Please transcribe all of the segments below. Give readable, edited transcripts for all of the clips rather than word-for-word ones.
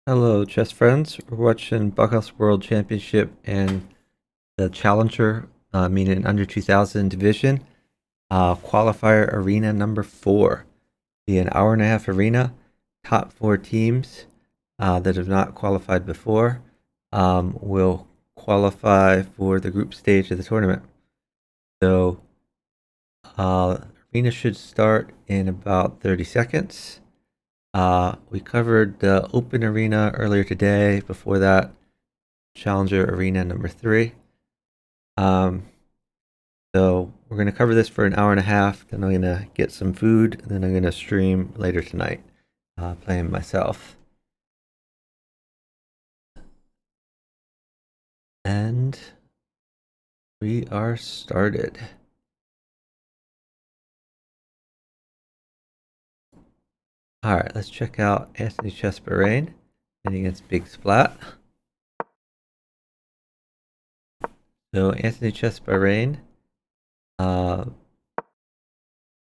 Hello, chess friends. We're watching Bughouse World Championship and the Challenger, meaning under 2000 division, qualifier arena number 4. Be an hour and a half arena. Top 4 teams that have not qualified before will qualify for the group stage of the tournament. So, arena should start in about 30 seconds. We covered the open arena earlier today. Before that, Challenger Arena number 3. So we're going to cover this for an hour and a half. Then I'm going to get some food. And then I'm going to stream later tonight, playing myself. And we are started. All right, let's check out Anthony Chess Bahrain against Big Splat. So Anthony Chess Bahrain,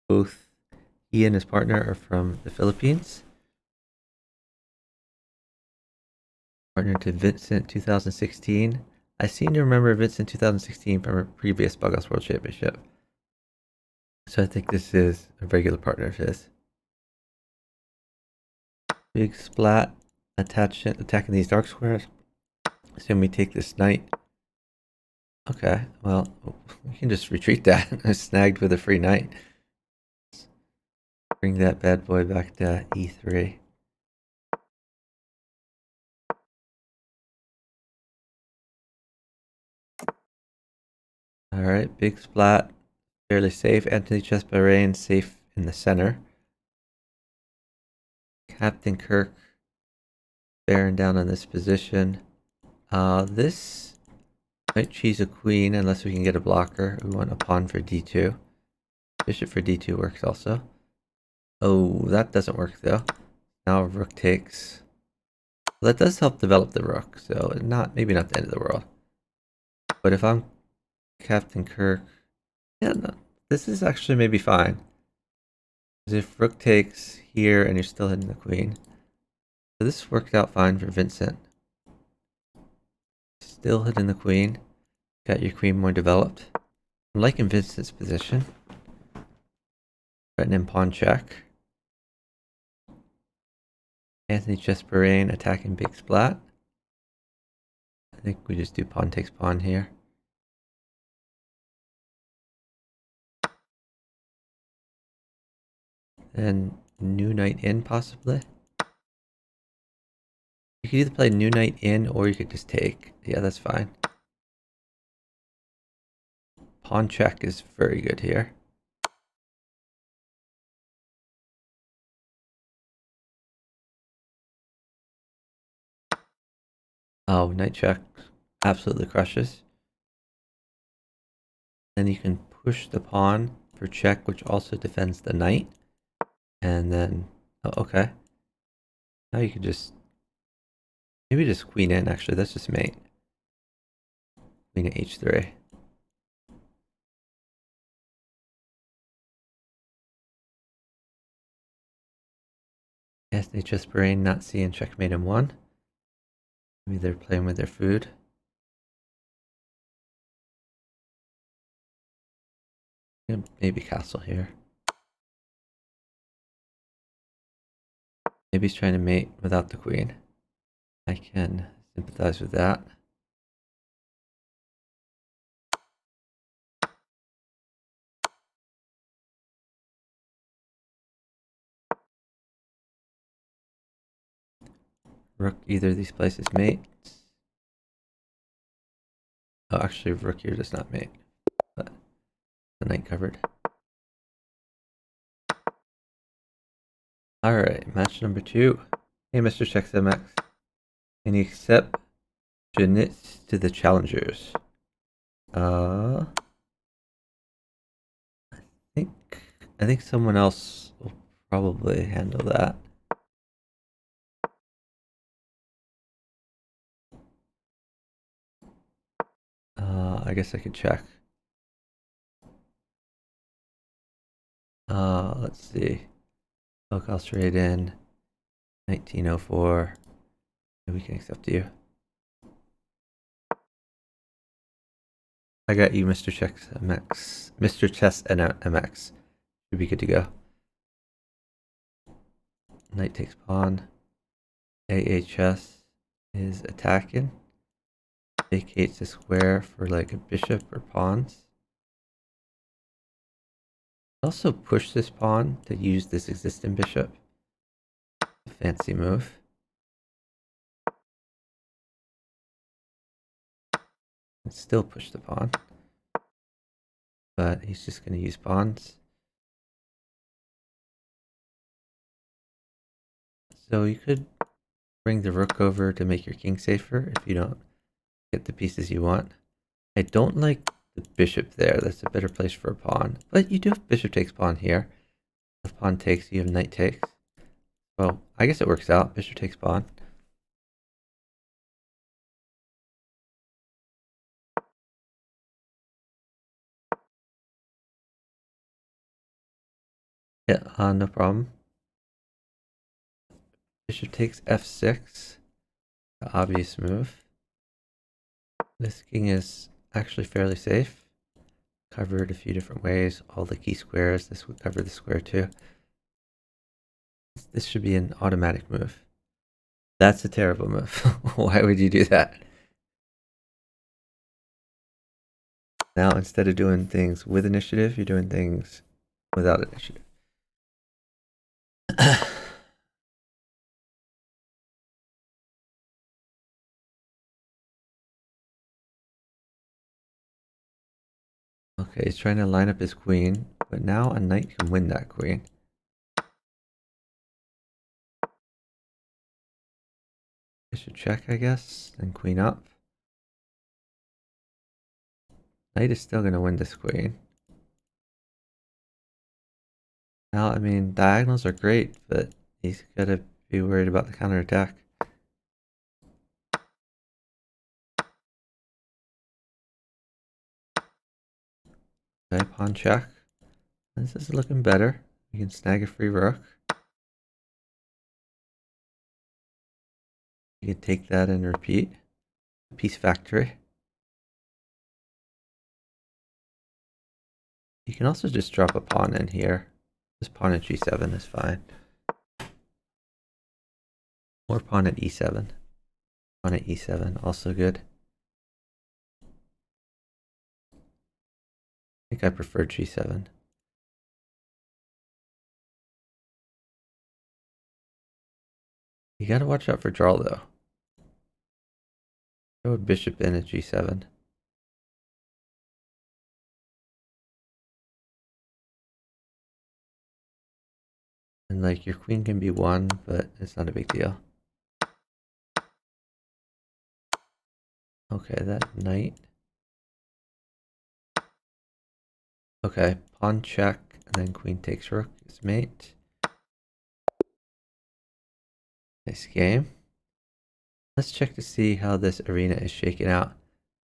both he and his partner are from the Philippines. Partner to Vincent 2016. I seem to remember Vincent 2016 from a previous Bughouse World Championship. So I think this is a regular partner of his. Big Splat attacking these dark squares. Assume we take this knight. Okay, well, we can just retreat that. I snagged with a free knight. Bring that bad boy back to e3. Alright, Big Splat. Fairly safe. Anthony Chess Bahrain safe in the center. Captain Kirk bearing down on this position. This might choose a queen unless we can get a blocker. We want a pawn for d2. Bishop for d2 works also. Oh, that doesn't work though. Now rook takes. Well, that does help develop the rook, so maybe not the end of the world. But if I'm Captain Kirk, yeah, no, this is actually maybe fine. Because if rook takes here and you're still hitting the queen. So this worked out fine for Vincent. Still hitting the queen. Got your queen more developed. I'm liking Vincent's position. Threatening pawn check. Anthony Chess Bahrain attacking Big Splat. I think we just do pawn takes pawn here. And new knight in possibly. You could either play new knight in or you could just take. Yeah, that's fine. Pawn check is very good here. Oh, knight check absolutely crushes. Then you can push the pawn for check, which also defends the knight. And then, oh, okay. Now you could just, maybe just queen in actually, that's just mate. Queen at h3. Anthony Chess Bahrain not seeing checkmate in 1. Maybe they're playing with their food. Maybe castle here. Maybe he's trying to mate without the queen. I can sympathize with that. Rook either of these places mates. Oh, actually, rook here does not mate. But the knight covered. Alright, match number 2. Hey, Mr. ChecksMX. Can you accept Janitz to the challengers? I think someone else will probably handle that. I guess I could check. Let's see. Bughouse trade in 1904. And we can accept you. I got you, Mr. Chess MX. Mr. Chess and MX. Should be good to go. Knight takes pawn. AHS is attacking. Vacates the square for like a bishop or pawns. Also push this pawn to use this existing bishop. Fancy move. And still push the pawn. But he's just going to use pawns. So you could bring the rook over to make your king safer if you don't get the pieces you want. I don't like the bishop there. That's a better place for a pawn. But you do have bishop takes pawn here. If pawn takes, you have knight takes. Well, I guess it works out. Bishop takes pawn. Yeah, no problem. Bishop takes f6. The obvious move. This king is actually fairly safe. Covered a few different ways. All the key squares. This would cover the square too. This should be an automatic move. That's a terrible move. Why would you do that? Now, instead of doing things with initiative, you're doing things without initiative. Okay, he's trying to line up his queen, but now a knight can win that queen. Bishop check, I guess, then queen up. Knight is still going to win this queen. Now, I mean, diagonals are great, but he's got to be worried about the counterattack. Okay, pawn check. This is looking better. You can snag a free rook. You can take that and repeat. Piece factory. You can also just drop a pawn in here. This pawn at g7 is fine. Or pawn at e7. Pawn at e7, also good. I think I prefer g7. You gotta watch out for draw though. Throw a bishop in at g7. And like your queen can be won, but it's not a big deal. Okay, that knight. Okay, pawn check, and then queen takes rook is mate. Nice game. Let's check to see how this arena is shaking out.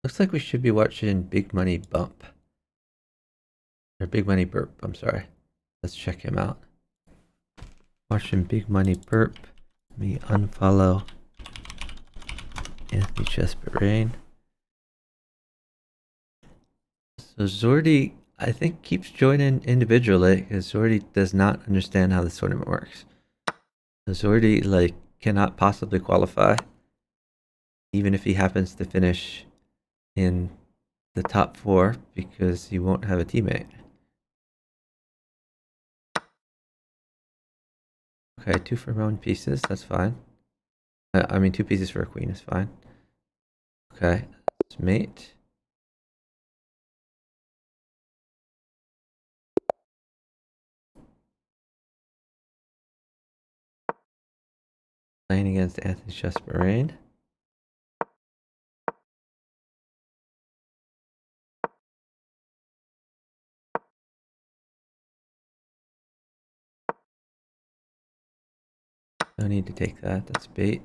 Looks like we should be watching Big Money Bump. Or Big Money Burp, I'm sorry. Let's check him out. Watching Big Money Burp. Let me unfollow Anthony Chesberain. So Zordy, I think, keeps joining individually because Zordy does not understand how this tournament works. So Zordy, like, cannot possibly qualify, even if he happens to finish in the top 4, because he won't have a teammate. Okay, 2 for Roman pieces, that's fine. I mean, 2 pieces for a queen is fine. Okay, let's mate. Playing against Anthony Chesberain. No need to take that, that's bait.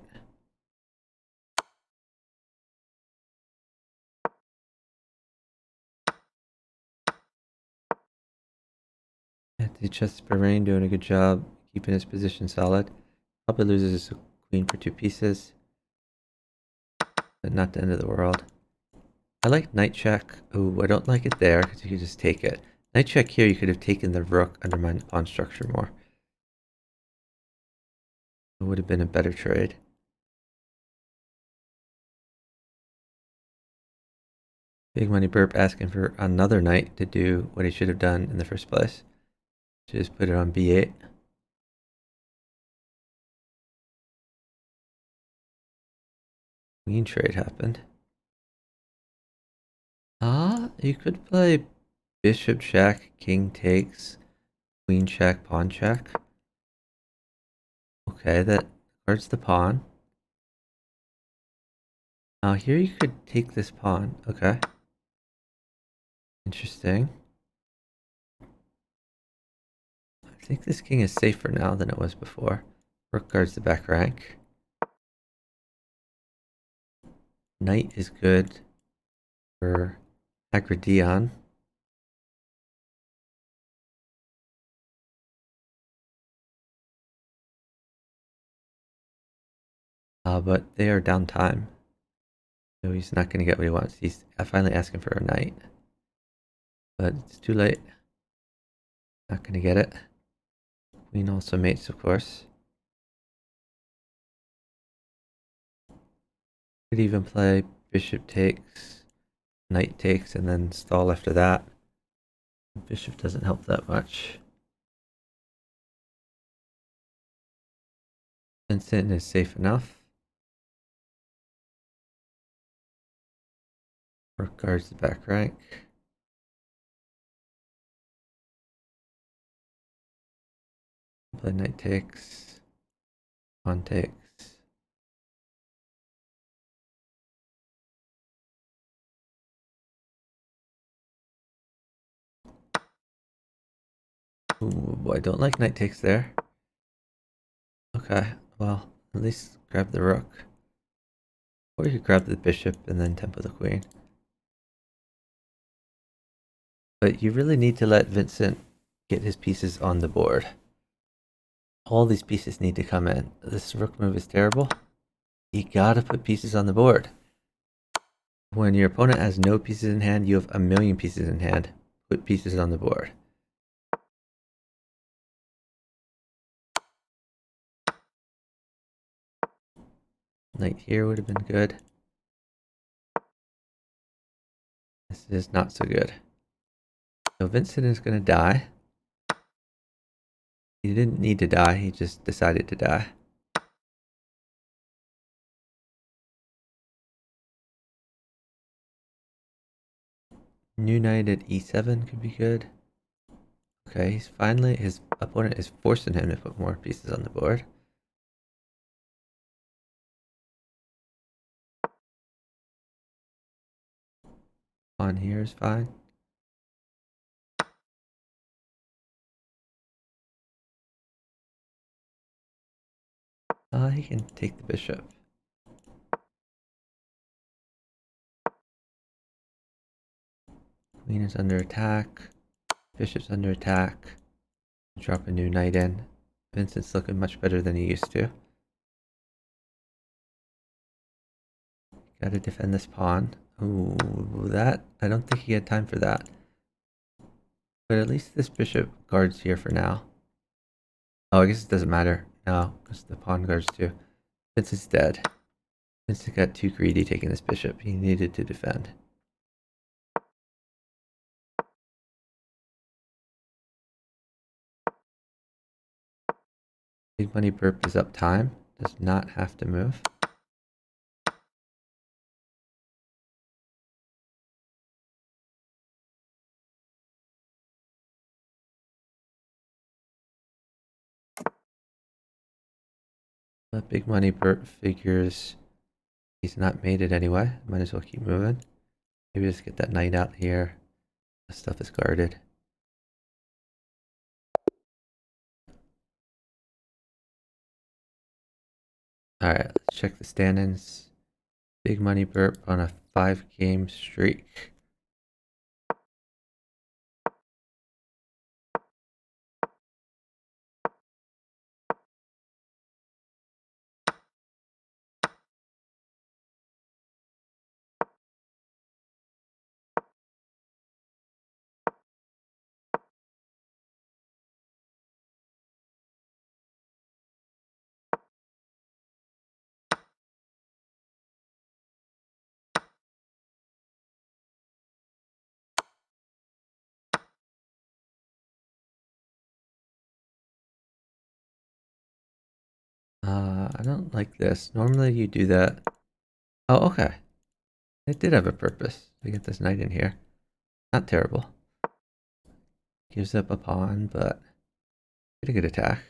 Anthony Chesberain doing a good job keeping his position solid. Probably loses his queen for 2 pieces. but not the end of the world. I like knight check. Ooh, I don't like it there because you could just take it. Knight check here, you could have taken the rook, undermined the pawn structure more. It would have been a better trade. Big Money Burp asking for another knight to do what he should have done in the first place. Just put it on b8. Queen trade happened. You could play bishop check, king takes, queen check, pawn check. Okay, that guards the pawn. Now here you could take this pawn. Okay. Interesting. I think this king is safer now than it was before. Rook guards the back rank. Knight is good for Agredion. But they are down time. So he's not going to get what he wants. He's finally asking for a knight. But it's too late. Not going to get it. Queen also mates, of course. Could even play bishop takes, knight takes, and then stall after that. Bishop doesn't help that much. Vincent is safe enough. Rook guards the back rank. Play knight takes, pawn takes. Ooh, I don't like knight takes there. Okay, well, at least grab the rook. Or you could grab the bishop and then tempo the queen. But you really need to let Vincent get his pieces on the board. All these pieces need to come in. This rook move is terrible. You gotta put pieces on the board. When your opponent has no pieces in hand, you have a million pieces in hand. Put pieces on the board. Knight here would have been good. This is not so good. So Vincent is going to die. He didn't need to die, he just decided to die. New knight at e7 could be good. Okay, he's finally, his opponent is forcing him to put more pieces on the board. Pawn here is fine. He can take the bishop. Queen is under attack. Bishop's under attack. Drop a new knight in. Vincent's looking much better than he used to. Gotta defend this pawn. Ooh, that, I don't think he had time for that. But at least this bishop guards here for now. Oh, I guess it doesn't matter now, because the pawn guards too. Vincent's dead. Vincent got too greedy taking this bishop. He needed to defend. Big Money Burp is up time. Does not have to move. But Big Money Burp figures he's not made it anyway. Might as well keep moving. Maybe just get that knight out here. The stuff is guarded. Alright, let's check the stand-ins. Big Money Burp on a 5-game streak. don't like this. Normally you do that. Oh, okay. It did have a purpose to get this knight in here. Not terrible. Gives up a pawn, but get a good attack.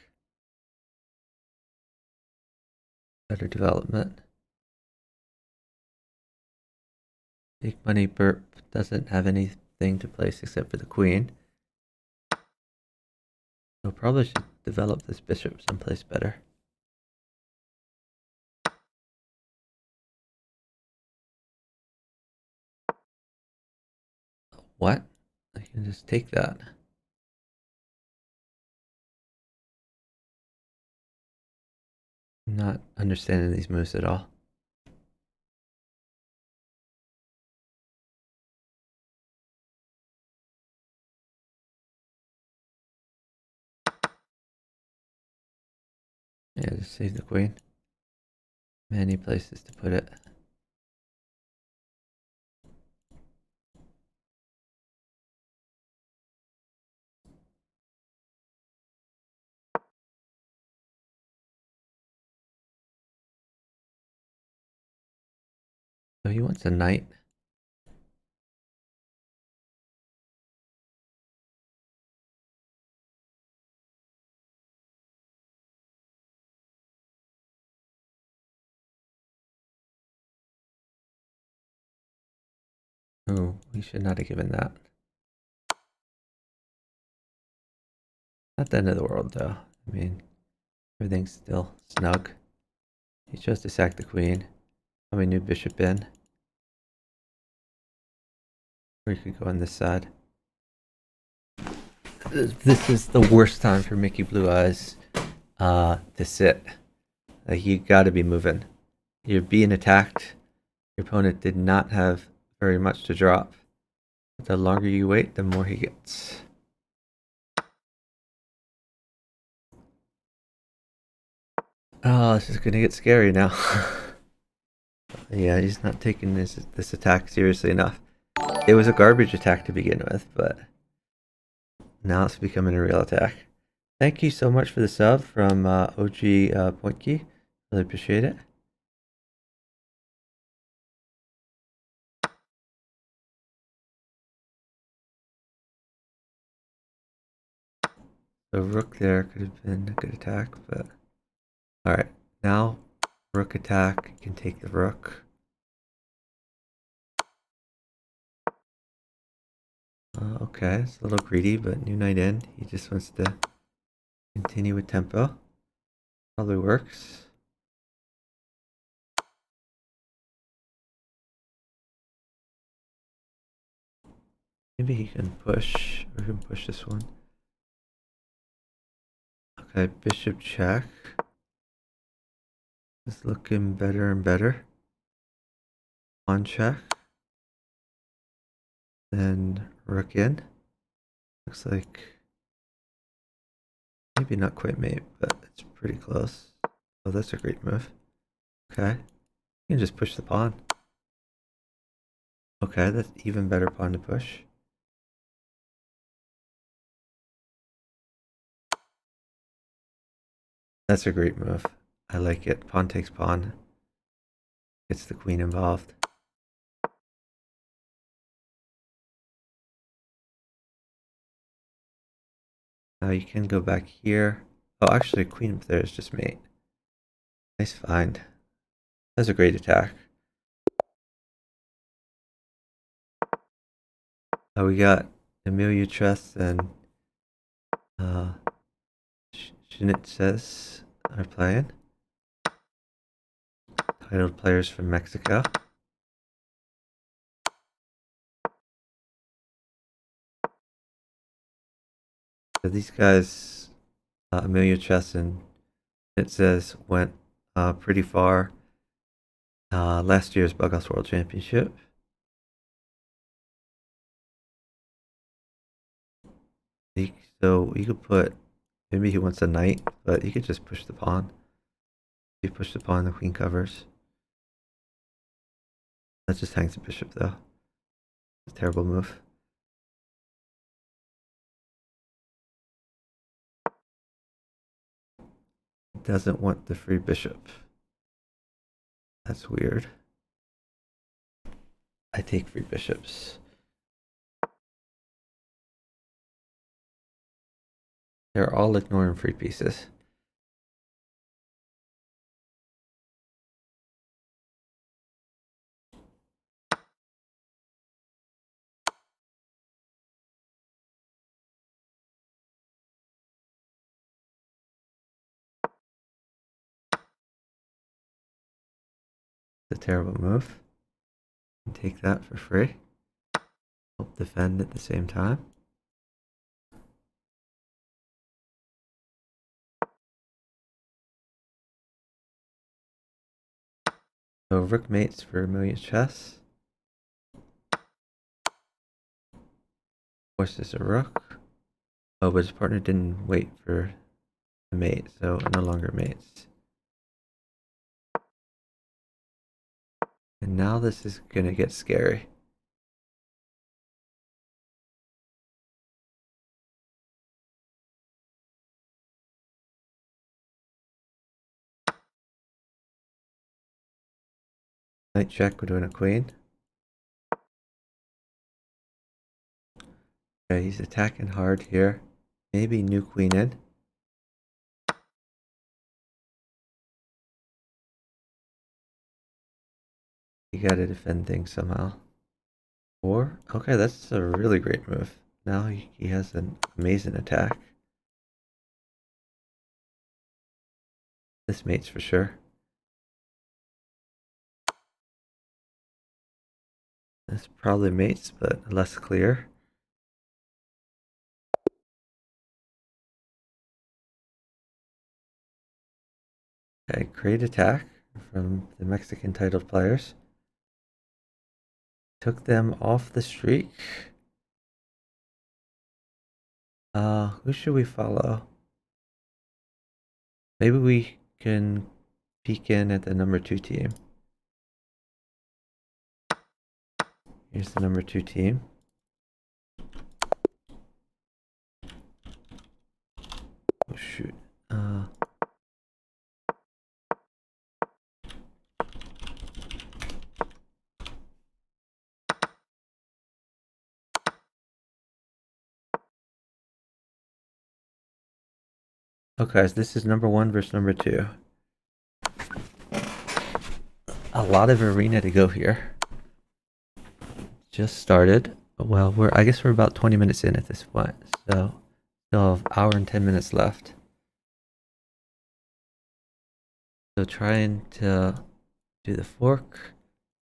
Better development. Big money burp doesn't have anything to place except for the queen. So probably should develop this bishop someplace better. What? I can just take that. I'm not understanding these moves at all. Yeah, just save the queen. Many places to put it. So he wants a knight. Oh, we should not have given that. Not the end of the world, though. I mean, everything's still snug. He chose to sack the queen. Probably new bishop in. Or you could go on this side. This is the worst time for Mickey Blue Eyes to sit. Like, you gotta be moving. You're being attacked. Your opponent did not have very much to drop. But the longer you wait, the more he gets. Oh, this is gonna get scary now. Yeah, he's not taking this attack seriously enough. It was a garbage attack to begin with, but now it's becoming a real attack. Thank you so much for the sub from OG Point Key. Really appreciate it. The rook there could have been a good attack, but alright. Now rook attack can take the rook. Okay, it's a little greedy, but new knight in. He just wants to continue with tempo. Probably works. Maybe he can push, or he can push this one. Okay, bishop check. It's looking better and better. Pawn check. Then rook in. Looks like maybe not quite mate, but it's pretty close. Oh, that's a great move. Okay. You can just push the pawn. Okay, that's even better pawn to push. That's a great move. I like it. Pawn takes pawn. Gets the queen involved. Now you can go back here. Oh, actually, queen up there is just mate. Nice find. That's a great attack. We got Amelia Tress and Schnitzes are playing. Titled players from Mexico. So these guys, Amelia Chess and Schnitzes went pretty far. Last year's Bughouse World Championship. So you could put, maybe he wants a knight, but you could just push the pawn. If you push the pawn, the queen covers. That just hangs the bishop though. It's a terrible move. Doesn't want the free bishop. That's weird. I take free bishops. They're all ignoring free pieces. It's a terrible move. Take that for free. Help defend at the same time. So rook mates for a million chess. Forces a rook. Oh, but his partner didn't wait for the mate, so no longer mates. And now this is gonna get scary. Knight check, we're doing a queen. Okay, he's attacking hard here. Maybe new queen in. You gotta defend things somehow. Or, okay, that's a really great move. Now he has an amazing attack. This mates for sure. This probably mates, but less clear. Okay, great attack from the Mexican titled players. Took them off the streak. Who should we follow? Maybe we can peek in at the number 2 team. Here's the number 2 team. Oh shoot. Okay, so this is number 1 versus number 2. A lot of arena to go here. Just started. Well, I guess we're about 20 minutes in at this point, so still have an hour and 10 minutes left. So trying to do the fork,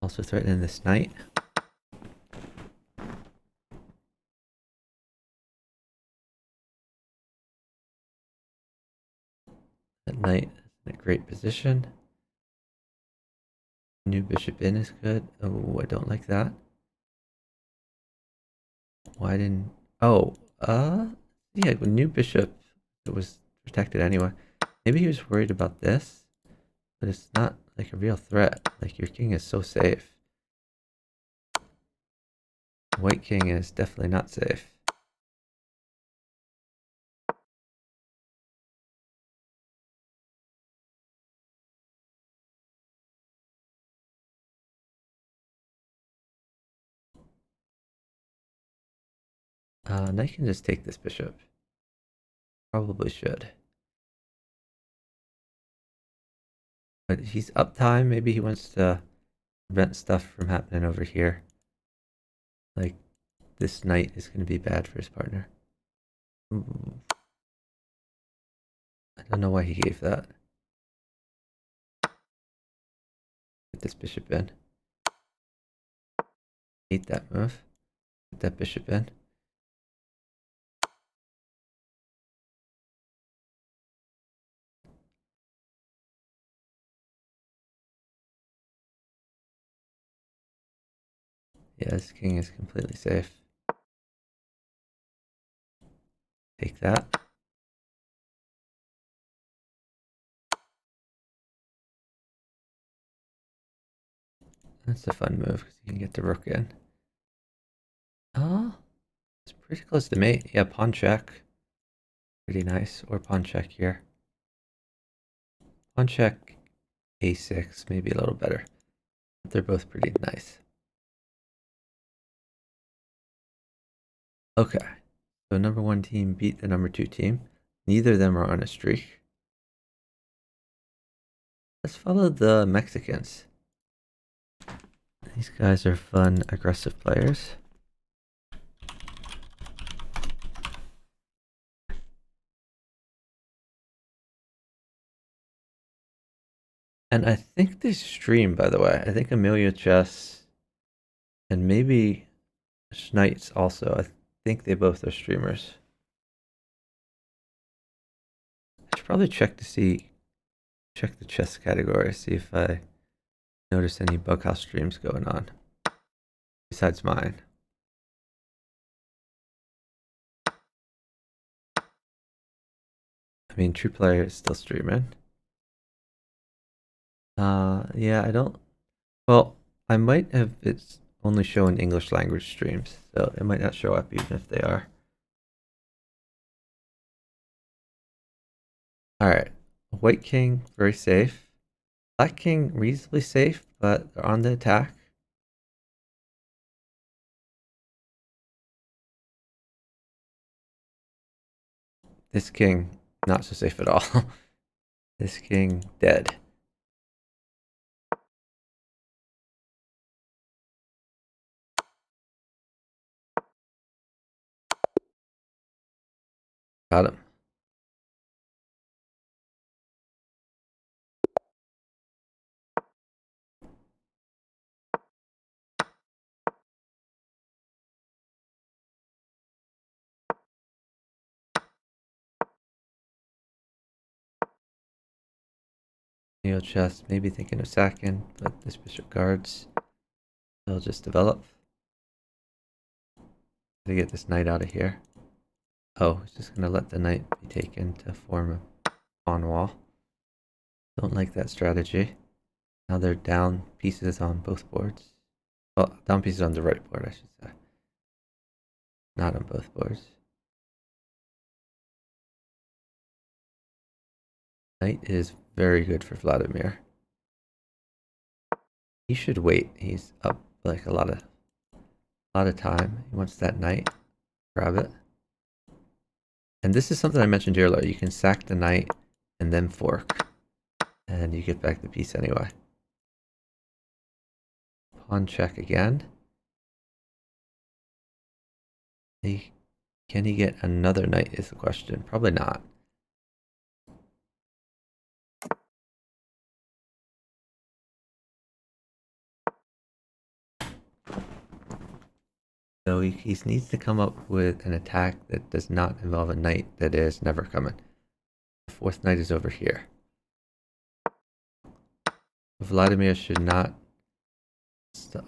also threatening this knight. That knight is in a great position. New bishop in is good. Oh, I don't like that. Why didn't... Oh, yeah, new bishop. It was protected anyway. Maybe he was worried about this, but it's not like a real threat. Like, your king is so safe. White king is definitely not safe. Knight can just take this bishop. Probably should. But he's uptime. Maybe he wants to prevent stuff from happening over here. Like, this knight is going to be bad for his partner. Ooh. I don't know why he gave that. Get this bishop in. Hate that move. Get that bishop in. Yeah, this king is completely safe. Take that. That's a fun move because you can get the rook in. Oh, it's pretty close to mate. Yeah, pawn check. Pretty nice. Or pawn check here. Pawn check a6, maybe a little better. They're both pretty nice. Okay, so number 1 team beat the number 2 team. Neither of them are on a streak. Let's follow the Mexicans. These guys are fun, aggressive players. And I think they stream, by the way. I think Amelia Chess and maybe Schneitz also. I think they both are streamers. I should probably check the chess category, see if I notice any bughouse streams going on besides mine. I mean, True Player is still streaming. Yeah, I don't. Well, I might have it's only showing English language streams, so it might not show up even if they are. All right, White King very safe. Black King reasonably safe, but they're on the attack. This king not so safe at all. This king dead. Got him. Neo chess, maybe thinking of sacking, but this bishop guards. They'll just develop. To get this knight out of here. Oh, he's just gonna let the knight be taken to form a pawn wall. Don't like that strategy. Now they're down pieces on both boards. Well, down pieces on the right board, I should say. Not on both boards. Knight is very good for Vladimir. He should wait. He's up like a lot of time. He wants that knight. Grab it. And this is something I mentioned earlier. You can sack the knight and then fork. And you get back the piece anyway. Pawn check again. Can he get another knight is the question. Probably not. So he needs to come up with an attack that does not involve a knight that is never coming. The 4th knight is over here. Vladimir should not.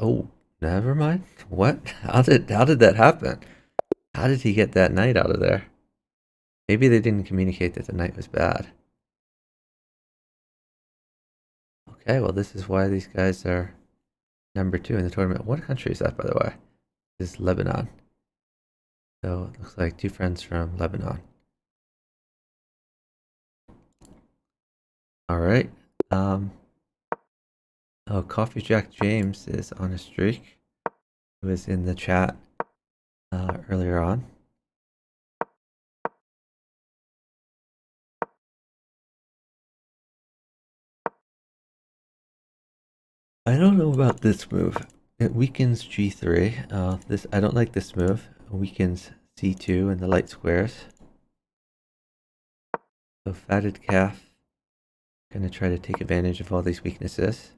Oh, never mind. What? How did that happen? How did he get that knight out of there? Maybe they didn't communicate that the knight was bad. Okay, well this is why these guys are number 2 in the tournament. What country is that, by the way? This is Lebanon. So it looks like 2 friends from Lebanon. All right. Oh, Coffee Jack James is on a streak. He was in the chat earlier on. I don't know about this move. It weakens G3. This I don't like this move. It weakens C2 and the light squares. So fatted calf. Gonna try to take advantage of all these weaknesses.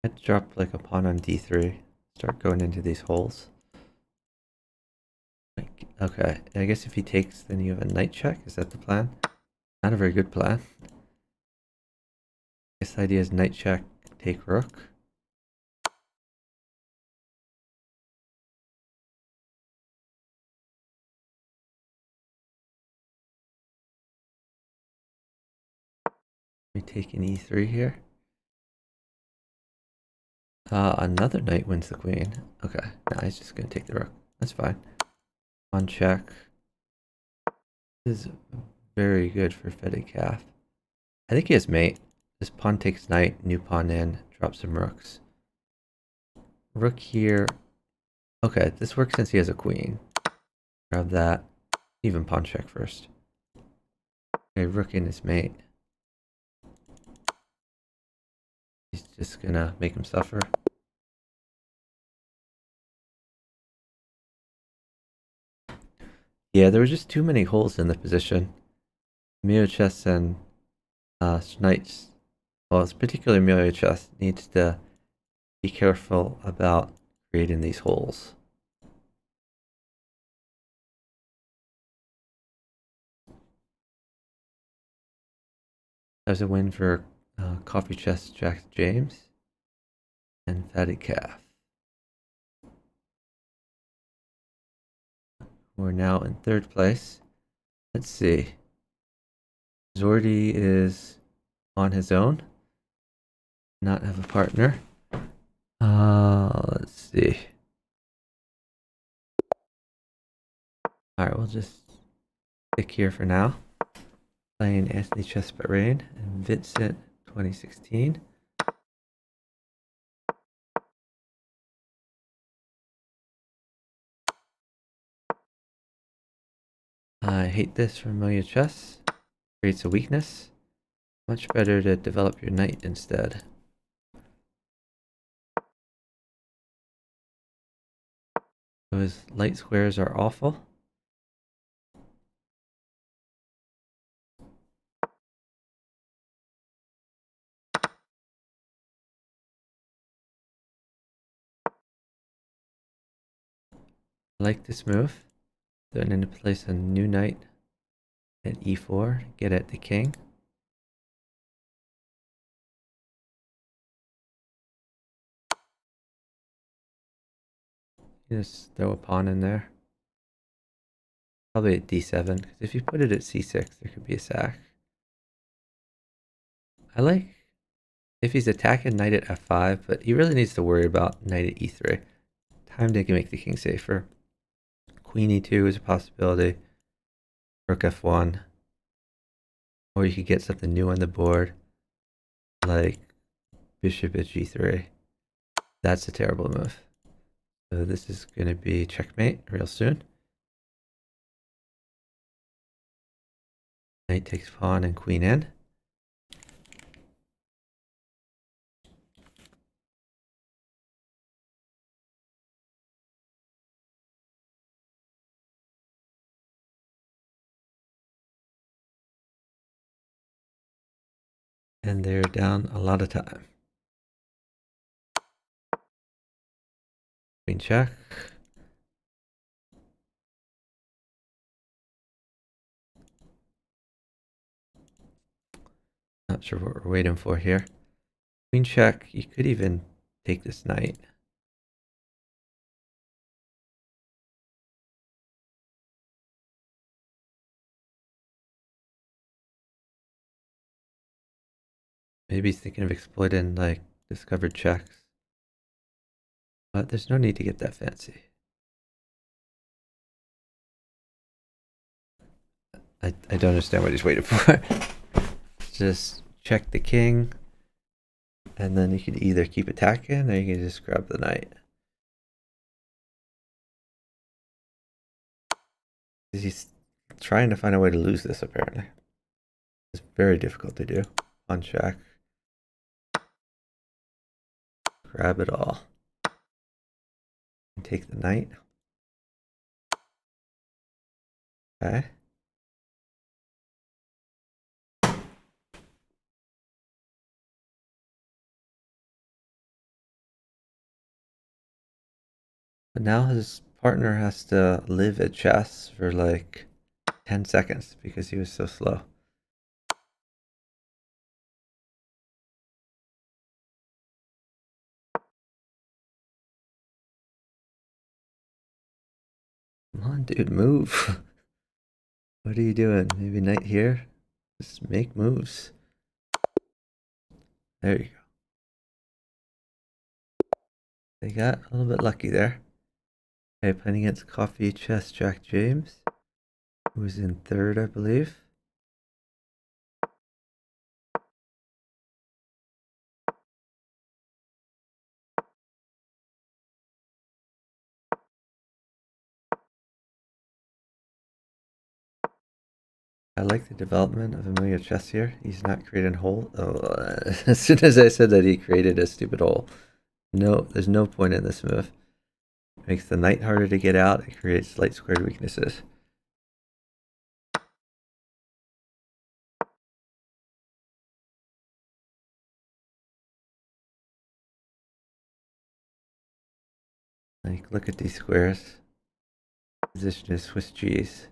I'd drop like a pawn on D3. Start going into these holes. Okay, I guess if he takes, then you have a knight check. Is that the plan? Not a very good plan. I guess the idea is knight check, take rook. take an e3 here. Another knight wins the queen. Okay, now he's just gonna take the rook. That's fine. On check. This is very good for fetid calf. I think he has mate. This pawn takes knight, new pawn in, drop some rooks. Rook here. Okay, this works since he has a queen. Grab that. Even pawn check first. Okay, rook in his mate. He's just gonna make him suffer. Yeah, there were just too many holes in the position. Emilio Chess and Knights, well, it's particularly Emilio Chess, needs to be careful about creating these holes. There's a win for Coffee Chess Jack James and Fatty Calf. We're now in third place. Let's see. Zordi is on his own. Not have a partner. Let's see. Alright, we'll just stick here for now. Playing Anthony Chess Bahrain and Vincent 2016. I hate this from Emilio Chess. Creates a weakness. Much better to develop your knight instead. Those light squares are awful. I like this move. Then into place a new knight at e4, get at the king. Just throw a pawn in there. Probably at d7, because if you put it at c6, there could be a sack. I like if he's attacking knight at f5, but he really needs to worry about knight at e3. Time to make the king safer. Queen e2 is a possibility. Rook f1. Or you could get something new on the board, like bishop at g3. That's a terrible move. So this is going to be checkmate real soon. Knight takes pawn and queen in. And they're down a lot of time. Queen check. Not sure what we're waiting for here. Queen check. You could even take this knight. Maybe he's thinking of exploiting like discovered checks. But there's no need to get that fancy. I don't understand what he's waiting for. Just check the king. And then you can either keep attacking or you can just grab the knight. He's trying to find a way to lose this apparently. It's very difficult to do. On check. Grab it all. And take the knight. Okay. But now his partner has to live at chess for like 10 seconds because he was so slow. Come on, dude, move. What are you doing? Maybe knight here? Just make moves. There you go. They got a little bit lucky there. Okay, playing against Coffee Chess Jack James, who was in third, I believe. I like the development of Amelia Chess here. He's not created a hole. Oh, as soon as I said that, he created a stupid hole. No, there's no point in this move. It makes the knight harder to get out. It creates light squared weaknesses. Like, look at these squares. Position is Swiss cheese.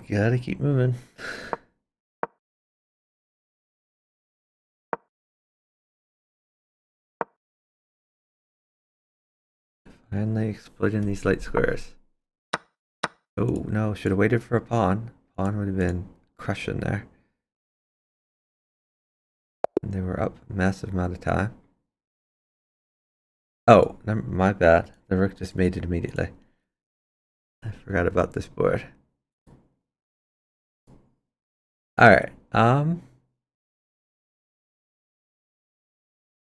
Gotta keep moving. Finally exploiting these light squares. Oh no, should have waited for a pawn. Pawn would have been crushing there. And they were up a massive amount of time. Oh, my bad. The rook just made it immediately. I forgot about this board. Alright,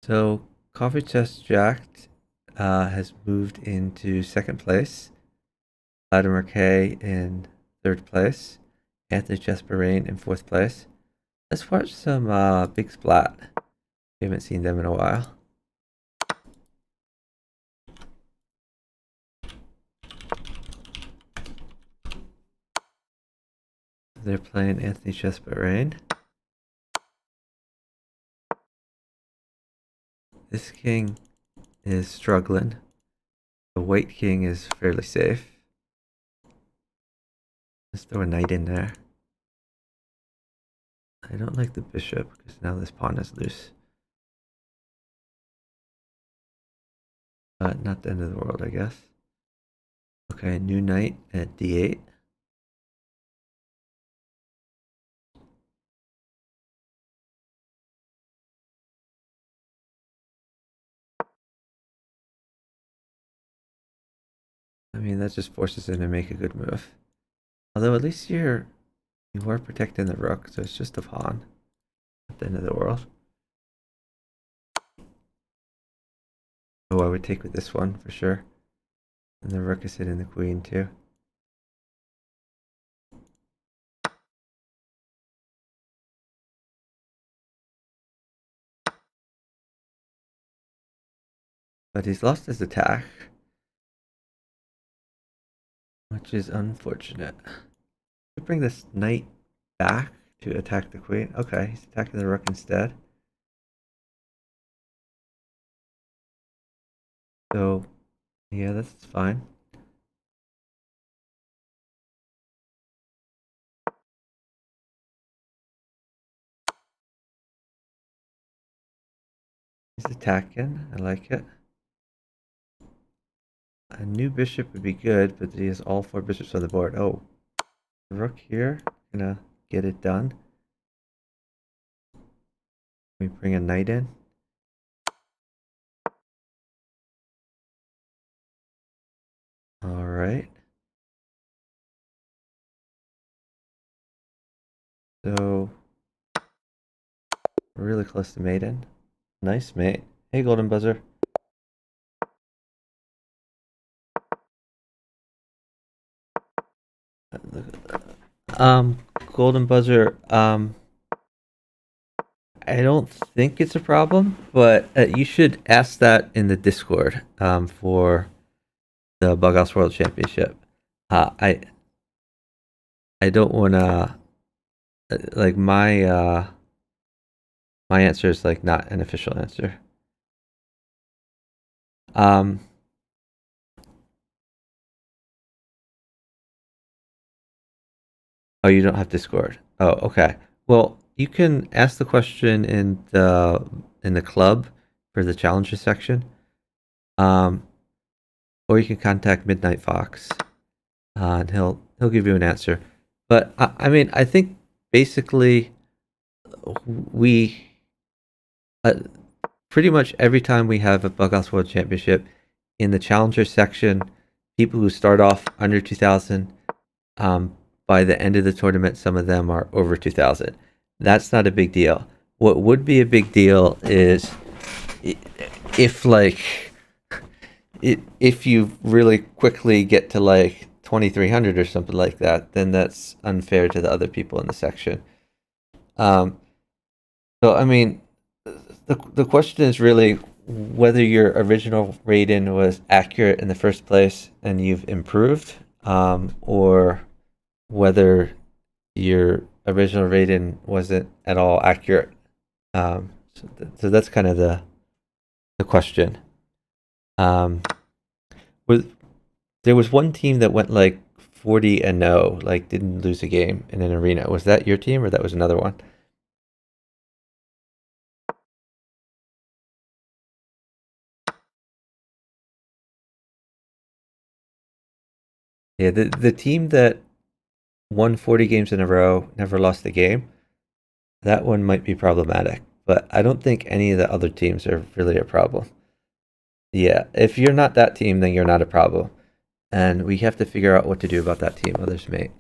so Coffee Chess Jack has moved into second place. Vladimir K in third place. Anthony Chesberain in fourth place. Let's watch some Big Splat. We haven't seen them in a while. They're playing Anthony Chesberain. This king is struggling. The white king is fairly safe. Let's throw a knight in there. I don't like the bishop because now this pawn is loose. But not the end of the world, I guess. Okay, new knight at d8. I mean, that just forces him to make a good move. Although at least you are protecting the rook, so it's just a pawn. At the end of the world. Oh, I would take with this one for sure. And the rook is hitting the queen too. But he's lost his attack, which is unfortunate. We bring this knight back to attack the queen. Okay, he's attacking the rook instead. So, yeah, that's fine. He's attacking. I like it. A new bishop would be good, but he has all 4 bishops on the board. Oh, the rook here, gonna get it done. We bring a knight in. All right. So we're really close to maiden. Nice mate. Hey, golden buzzer. Golden buzzer. I don't think it's a problem, but you should ask that in the Discord. For the Bughouse World Championship. I don't want to like my answer is like not an official answer. Um, oh, you don't have Discord. Oh, okay. Well, you can ask the question in the club for the challenges section. Um, or you can contact Midnight Fox, and he'll give you an answer. But I mean, I think basically we uh, pretty much every time we have a Bughouse World Championship in the challenger section, people who start off under 2,000, um, by the end of the tournament, some of them are over 2,000. That's not a big deal. What would be a big deal is if like if you really quickly get to like 2,300 or something like that, then that's unfair to the other people in the section. Um, so I mean, the question is really whether your original rating was accurate in the first place and you've improved, or whether your original rating wasn't at all accurate. So that's kind of the question. Um, was there was one team that went like 40-0, like didn't lose a game in an arena. Was that your team or that was another one? Yeah, the team that won 40 games in a row, never lost a game. That one might be problematic, but I don't think any of the other teams are really a problem. Yeah, if you're not that team, then you're not a problem. And we have to figure out what to do about that team, others mate.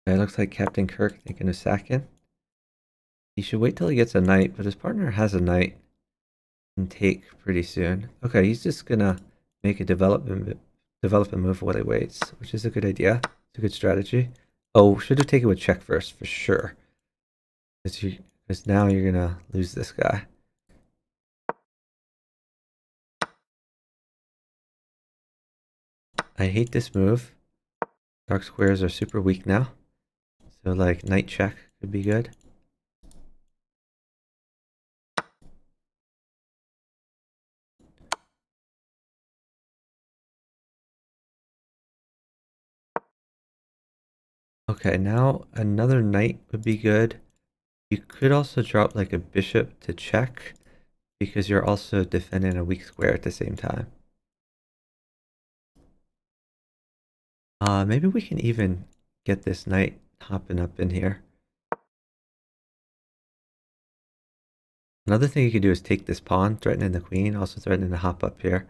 It looks like Captain Kirk thinking of sacking. He should wait till he gets a knight, but his partner has a knight and take pretty soon. Okay, he's just gonna make a development move while he waits, which is a good idea. It's a good strategy. Oh, should have taken with check first for sure. Because now you're gonna lose this guy. I hate this move. Dark squares are super weak now. So like knight check could be good. Okay, now another knight would be good. You could also drop like a bishop to check because you're also defending a weak square at the same time. Maybe we can even get this knight hopping up in here. Another thing you could do is take this pawn, threatening the queen, also threatening to hop up here.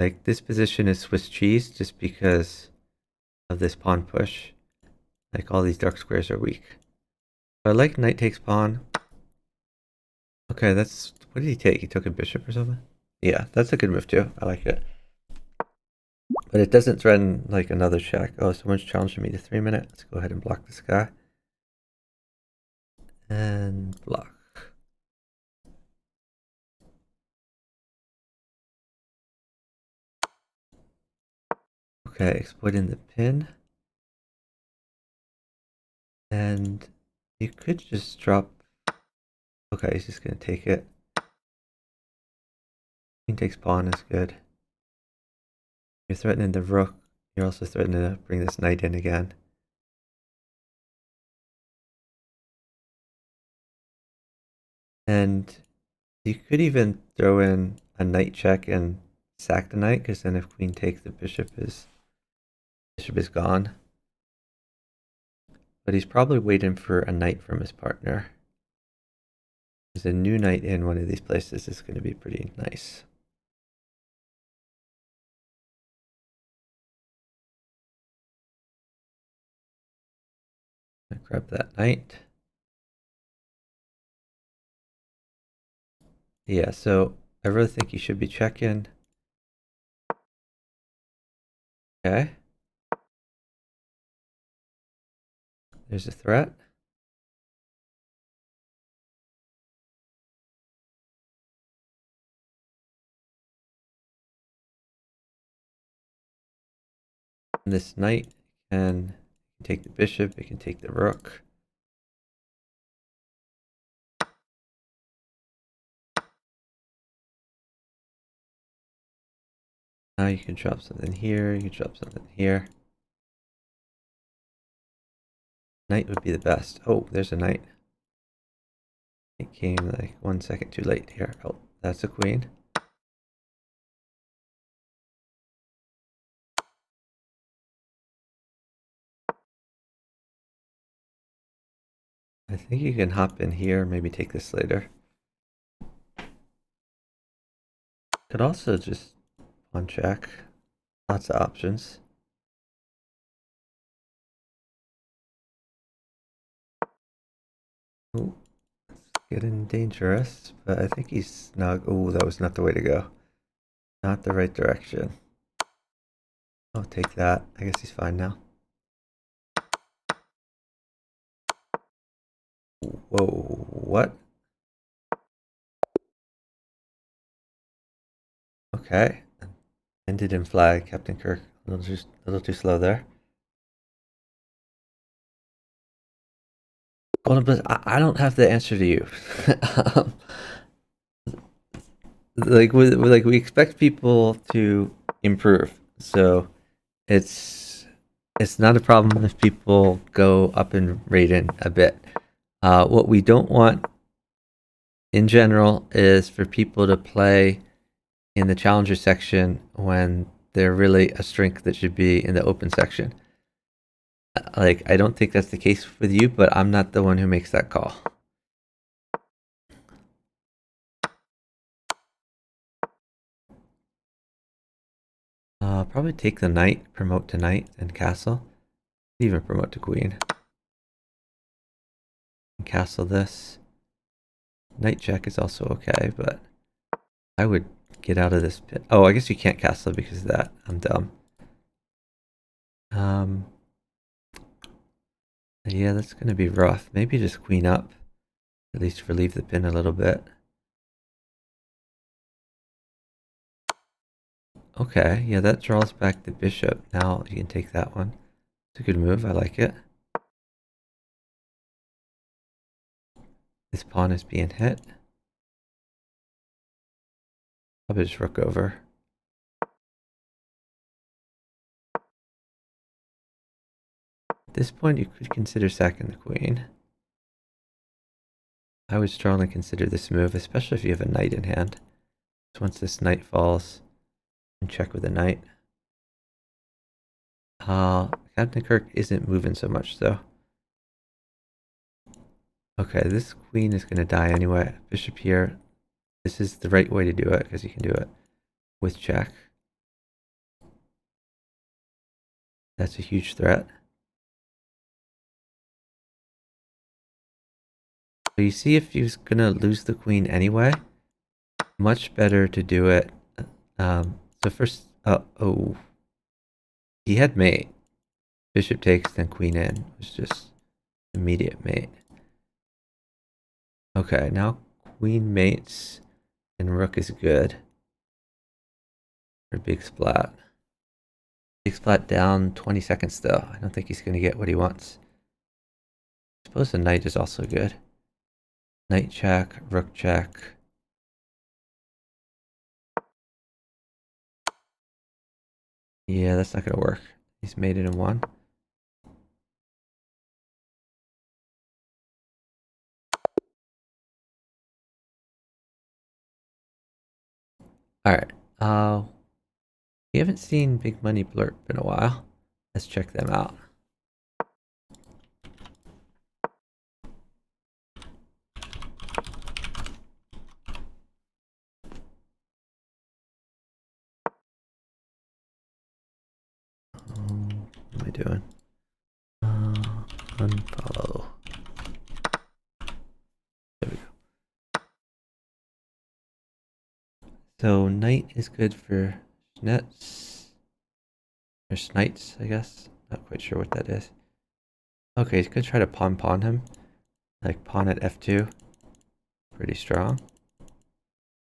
Like this position is Swiss cheese just because of this pawn push. Like all these dark squares are weak. So I like knight takes pawn. Okay, that's, what did he take? He took a bishop or something? Yeah, that's a good move too. I like it. But it doesn't threaten like another check. Oh, someone's challenging me to 3 minutes. Let's go ahead and block this guy. And block. Okay, exploiting the pin. And you could just drop. Okay, he's just gonna take it. Queen takes pawn is good. You're threatening the rook. You're also threatening to bring this knight in again. And you could even throw in a knight check and sack the knight, because then if queen takes, the bishop is gone. But he's probably waiting for a knight from his partner. There's a new knight in one of these places. Is going to be pretty nice. I grab that knight. Yeah, so I really think you should be checking. Okay. There's a threat. And this knight can take the bishop, it can take the rook. Now you can drop something here, you can drop something here. Knight would be the best. Oh, there's a knight. It came like 1 second too late here. Oh, that's a queen. I think you can hop in here, maybe take this later. Could also just pawn check. Lots of options. Ooh, it's getting dangerous, but I think he's snug. Oh, that was not the way to go. Not the right direction. I'll take that. I guess he's fine now. Whoa, what? Okay. Ended in flag, Captain Kirk. A little too slow there. Golden Bliss, I don't have the answer to you. um, like we expect people to improve, so it's it's not a problem if people go up in rating a bit. What we don't want in general is for people to play in the challenger section when they're really a strength that should be in the open section. Like, I don't think that's the case with you, but I'm not the one who makes that call. Probably take the knight, promote to knight, and castle. Even promote to queen. And castle this. Knight check is also okay, but I would get out of this pit. Oh, I guess you can't castle because of that. I'm dumb. Yeah, that's going to be rough. Maybe just queen up. At least relieve the pin a little bit. Okay, yeah, that draws back the bishop. Now you can take that one. It's a good move. I like it. This pawn is being hit. Probably just rook over. At this point, you could consider sacking the queen. I would strongly consider this move, especially if you have a knight in hand. So once this knight falls, and check with a knight. Captain Kirk isn't moving so much though. Okay, this queen is going to die anyway. Bishop here. This is the right way to do it because you can do it with check. That's a huge threat. So you see, if he's going to lose the queen anyway, much better to do it. So first, oh, he had mate. Bishop takes, then queen in. It was just immediate mate. Okay, now queen mates and rook is good. For big splat. Big splat down 20 seconds though. I don't think he's going to get what he wants. I suppose the knight is also good. Knight check, rook check. Yeah, that's not going to work. He's made it in one. Alright. We haven't seen Big Money Blurp in a while. Let's check them out. What am I doing? Unfollow. There we go. So knight is good for Schnetz. There's knights, I guess. Not quite sure what that is. Okay, he's gonna try to pawn him. Like pawn at f2. Pretty strong.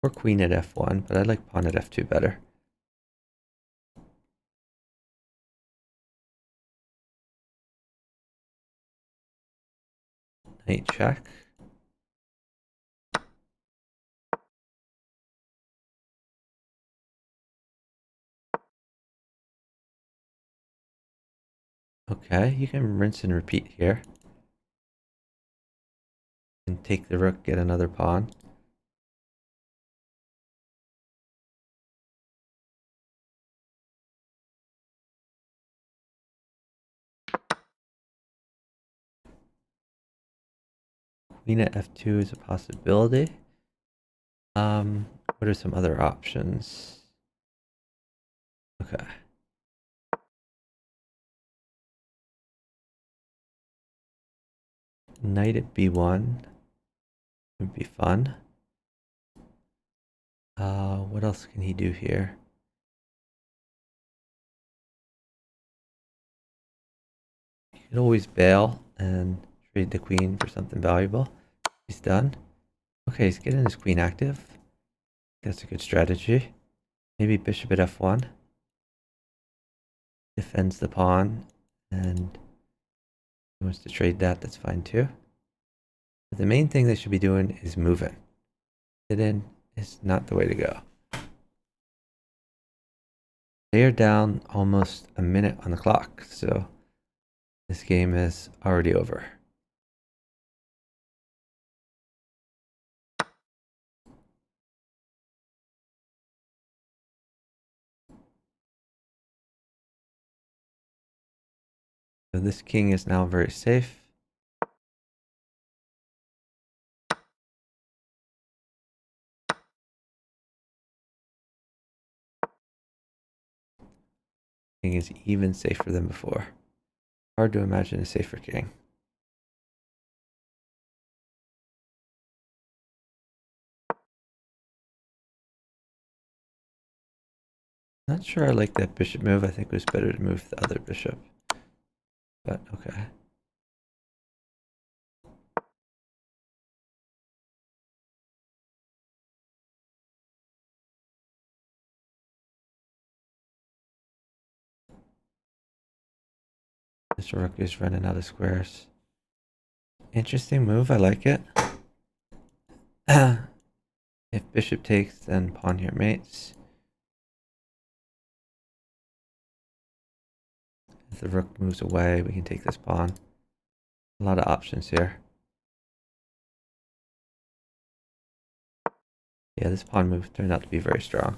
Or queen at f1, but I like pawn at f2 better. Knight check. Okay, you can rinse and repeat here. And take the rook, get another pawn. Queen at f2 is a possibility. What are some other options? Okay. Knight at b1 would be fun. What else can he do here? He could always bail and trade the queen for something valuable. He's done. Okay, he's getting his queen active. That's a good strategy. Maybe bishop at f1. Defends the pawn, and he wants to trade that. That's fine too. But the main thing they should be doing is moving. Sit in is not the way to go. They are down almost a minute on the clock, so this game is already over. So this king is now very safe. King is even safer than before. Hard to imagine a safer king. Not sure I like that bishop move. I think it was better to move the other bishop. But okay. This rook is running out of squares. Interesting move. I like it. If bishop takes, then pawn here mates. If the rook moves away, we can take this pawn. A lot of options here. Yeah, this pawn move turned out to be very strong.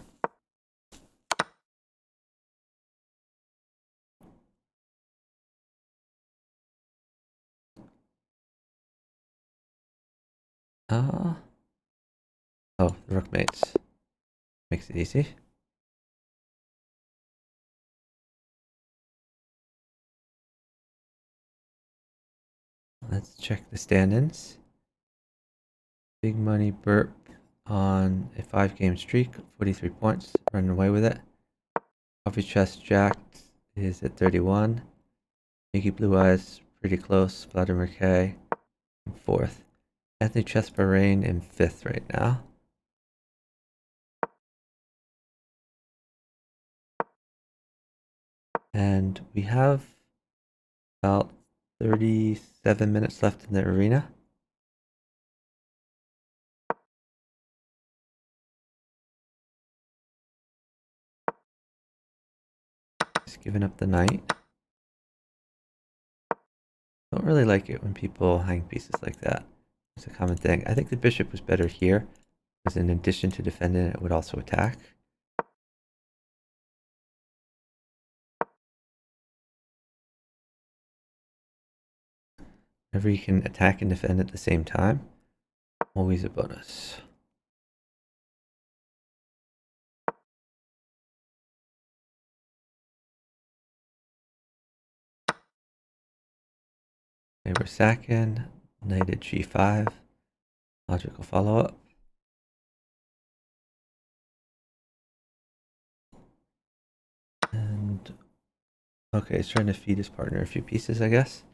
Oh, the rook mates. Makes it easy. Let's check the stand-ins. Big money burp on a 5-game streak, 43 points, running away with it. Coffee chest jacked is at 31. Mickey Blue Eyes pretty close. Vladimir K in 4th. Anthony Chess Bahrain in 5th right now. And we have about 37 minutes left in the arena. Just giving up the knight. Don't really like it when people hang pieces like that. It's a common thing. I think the bishop was better here, because in addition to defending, it would also attack. Whenever you can attack and defend at the same time, always a bonus. Okay, we're sacking. Knight at g5. Logical follow-up. And Okay, he's trying to feed his partner a few pieces, I guess.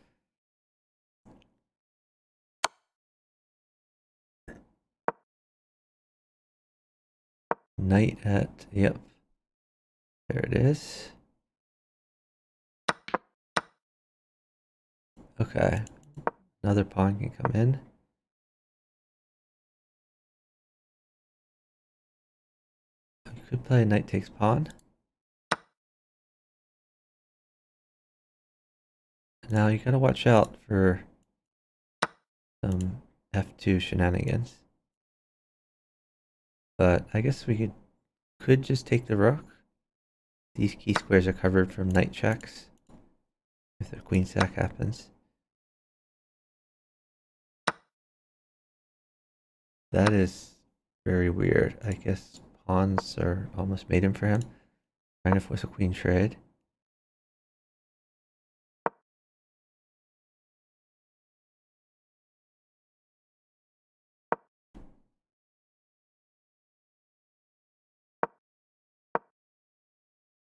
Knight at, yep. There it is. Okay. Another pawn can come in. You could play knight takes pawn. Now you gotta watch out for some f2 shenanigans. But I guess we could just take the rook. These key squares are covered from knight checks if the queen sack happens. That is very weird. I guess pawns are almost mating for him. Trying to force a queen trade.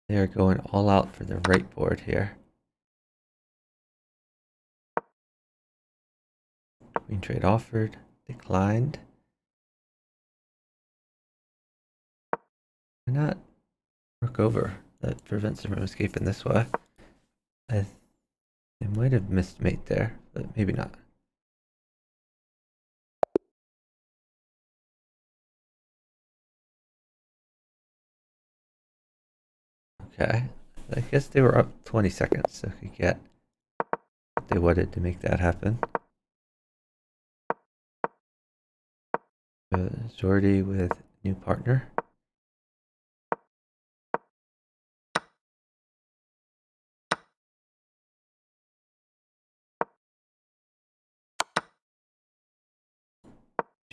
They are going all out for the right board here. Queen trade offered, declined. Why not rook over? That prevents him from escaping this way. They might have missed mate there, but maybe not. Okay, I guess they were up 20 seconds, so could get what they wanted to make that happen. Jordy with new partner.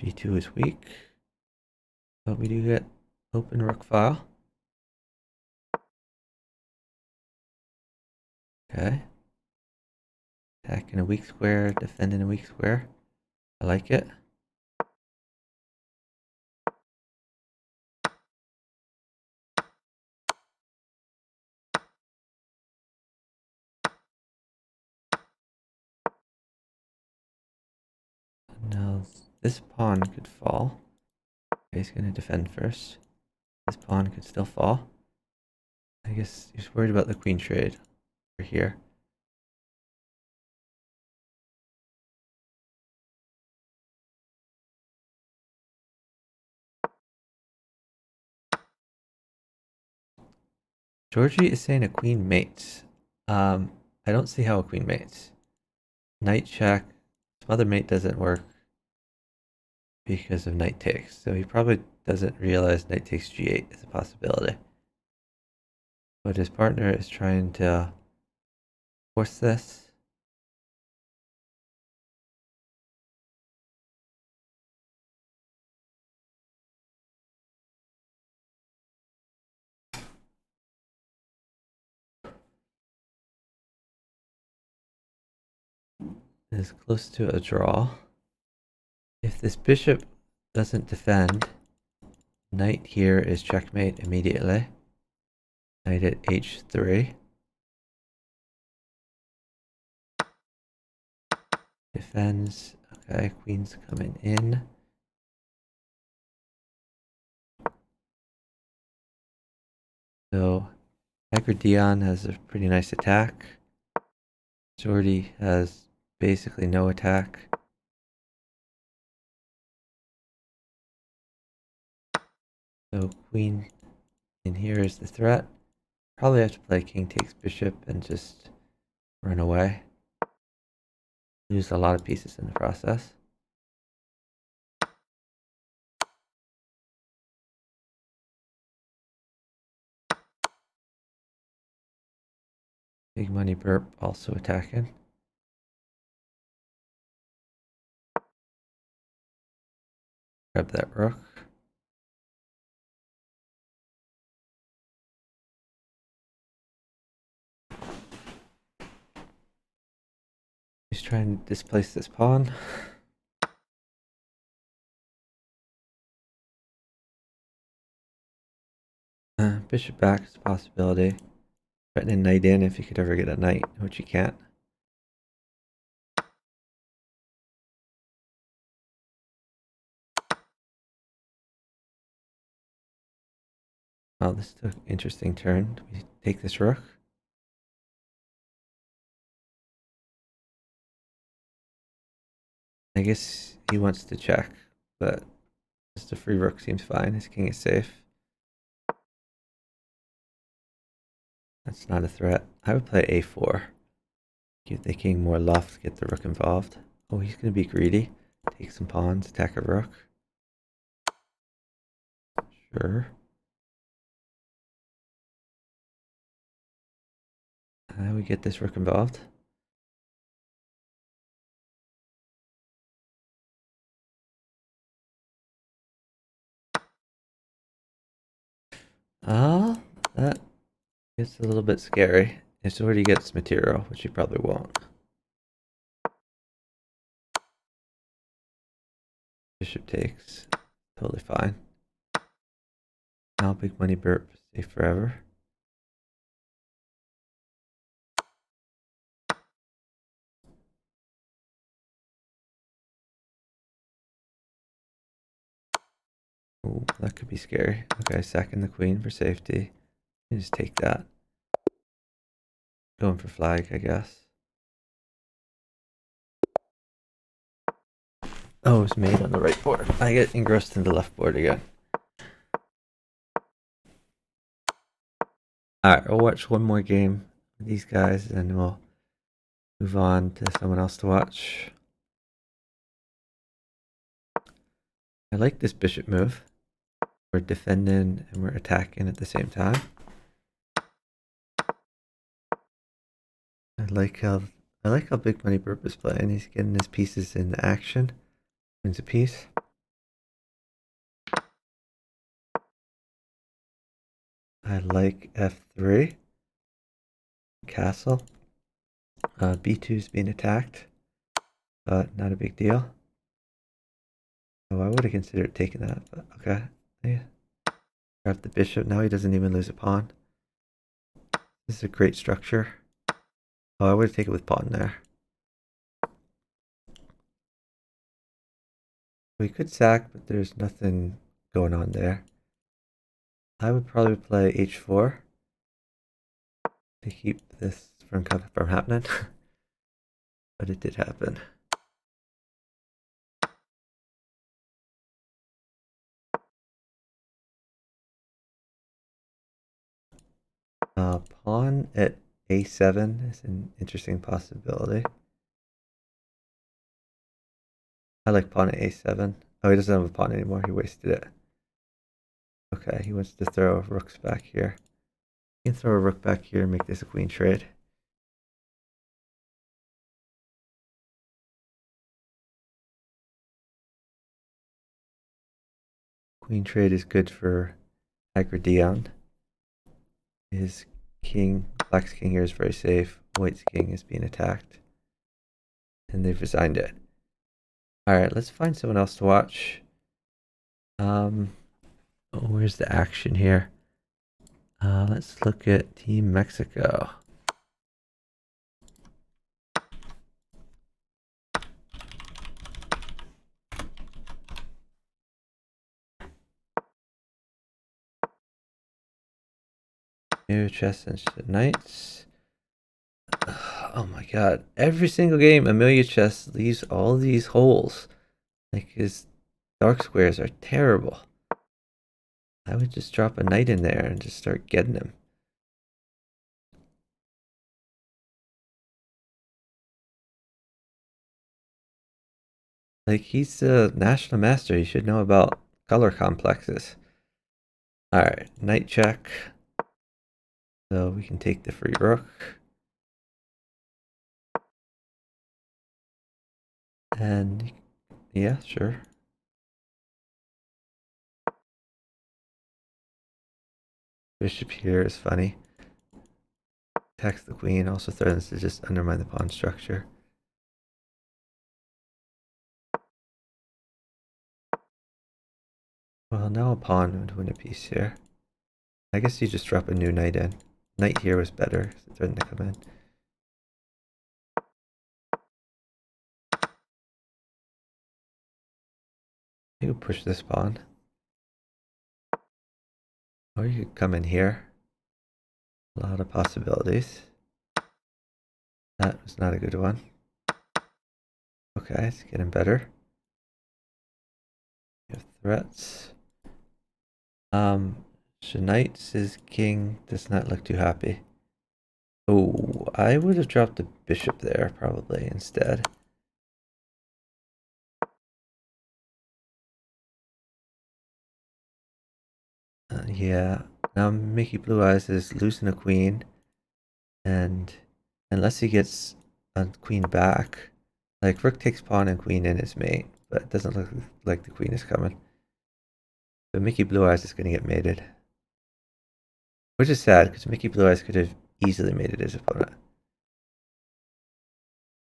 G2 is weak, but we do get open rook file. Okay. Attack in a weak square, defend in a weak square. I like it. Now this pawn could fall. Okay, he's gonna defend first. This pawn could still fall. I guess he's worried about the queen trade over here. Georgie is saying a queen mates. I don't see how a queen mates. Knight check. Some other mate doesn't work because of knight takes. So he probably doesn't realize knight takes g8 is a possibility. But his partner is trying to force this. It is close to a draw. If this bishop doesn't defend, knight here is checkmate immediately. Knight at h3. Defends. Okay, queen's coming in. So Dion has a pretty nice attack. Jordy has basically no attack. So queen in here is the threat. Probably have to play king takes bishop and just run away. Lose a lot of pieces in the process. Big money burp also attacking. Grab that rook. He's trying to displace this pawn. Bishop back is a possibility. Threatening knight in if you could ever get a knight, which you can't. Oh, this took an interesting turn. Do we take this rook? I guess he wants to check, but just a free rook seems fine. His king is safe. That's not a threat. I would play a4. Give the king more luff, get the rook involved. Oh, he's going to be greedy. Take some pawns, attack a rook. Sure. We get this rook involved. That gets a little bit scary. It's where he gets material, which he probably won't. Bishop takes. Totally fine. Now big money burp, safe forever. Ooh, that could be scary. Okay, sacking the queen for safety. You just take that. Going for flag, I guess. Oh, it's made on the right board. I get engrossed in the left board again. Alright, we'll watch one more game with these guys and then we'll move on to someone else to watch. I like this bishop move. We're defending and we're attacking at the same time. I like how Big Money Burp is playing. He's getting his pieces into action. Wins a piece. I like f3. Castle. b2 is being attacked, but not a big deal. Oh, I would have considered taking that, but okay. Yeah. Grab the bishop. Now he doesn't even lose a pawn. This is a great structure. Oh, I would have taken it with pawn there. We could sack, but there's nothing going on there. I would probably play h4 to keep this from happening, but it did happen. Pawn at a7 is an interesting possibility. I like pawn at a7. Oh, he doesn't have a pawn anymore. He wasted it. Okay, he wants to throw rooks back here. He can throw a rook back here and make this a queen trade. Queen trade is good for Aggredion. His king, black's king here is very safe. White's king is being attacked. And they've resigned it. Alright, let's find someone else to watch. Where's the action here? Let's look at Team Mexico. New chess and knights. Oh my god. Every single game, Amelia Chess leaves all these holes. Like, his dark squares are terrible. I would just drop a knight in there and just start getting him. Like, he's a national master. He should know about color complexes. Alright, knight check. So we can take the free rook. And yeah, sure. Bishop here is funny. Attacks the queen, also threatens to just undermine the pawn structure. Well, now a pawn would win a piece here. I guess you just drop a new knight in. Knight here was better. Threatened to come in. You could push this pawn. Or you could come in here. A lot of possibilities. That was not a good one. Okay, it's getting better. You have threats. Knights' king does not look too happy. Oh, I would have dropped the bishop there probably instead. Yeah, now Mickey Blue Eyes is losing a queen, and unless he gets a queen back, like rook takes pawn and queen in his mate, but it doesn't look like the queen is coming. But Mickey Blue Eyes is going to get mated. Which is sad, because Mickey Blue Eyes could have easily mated his opponent.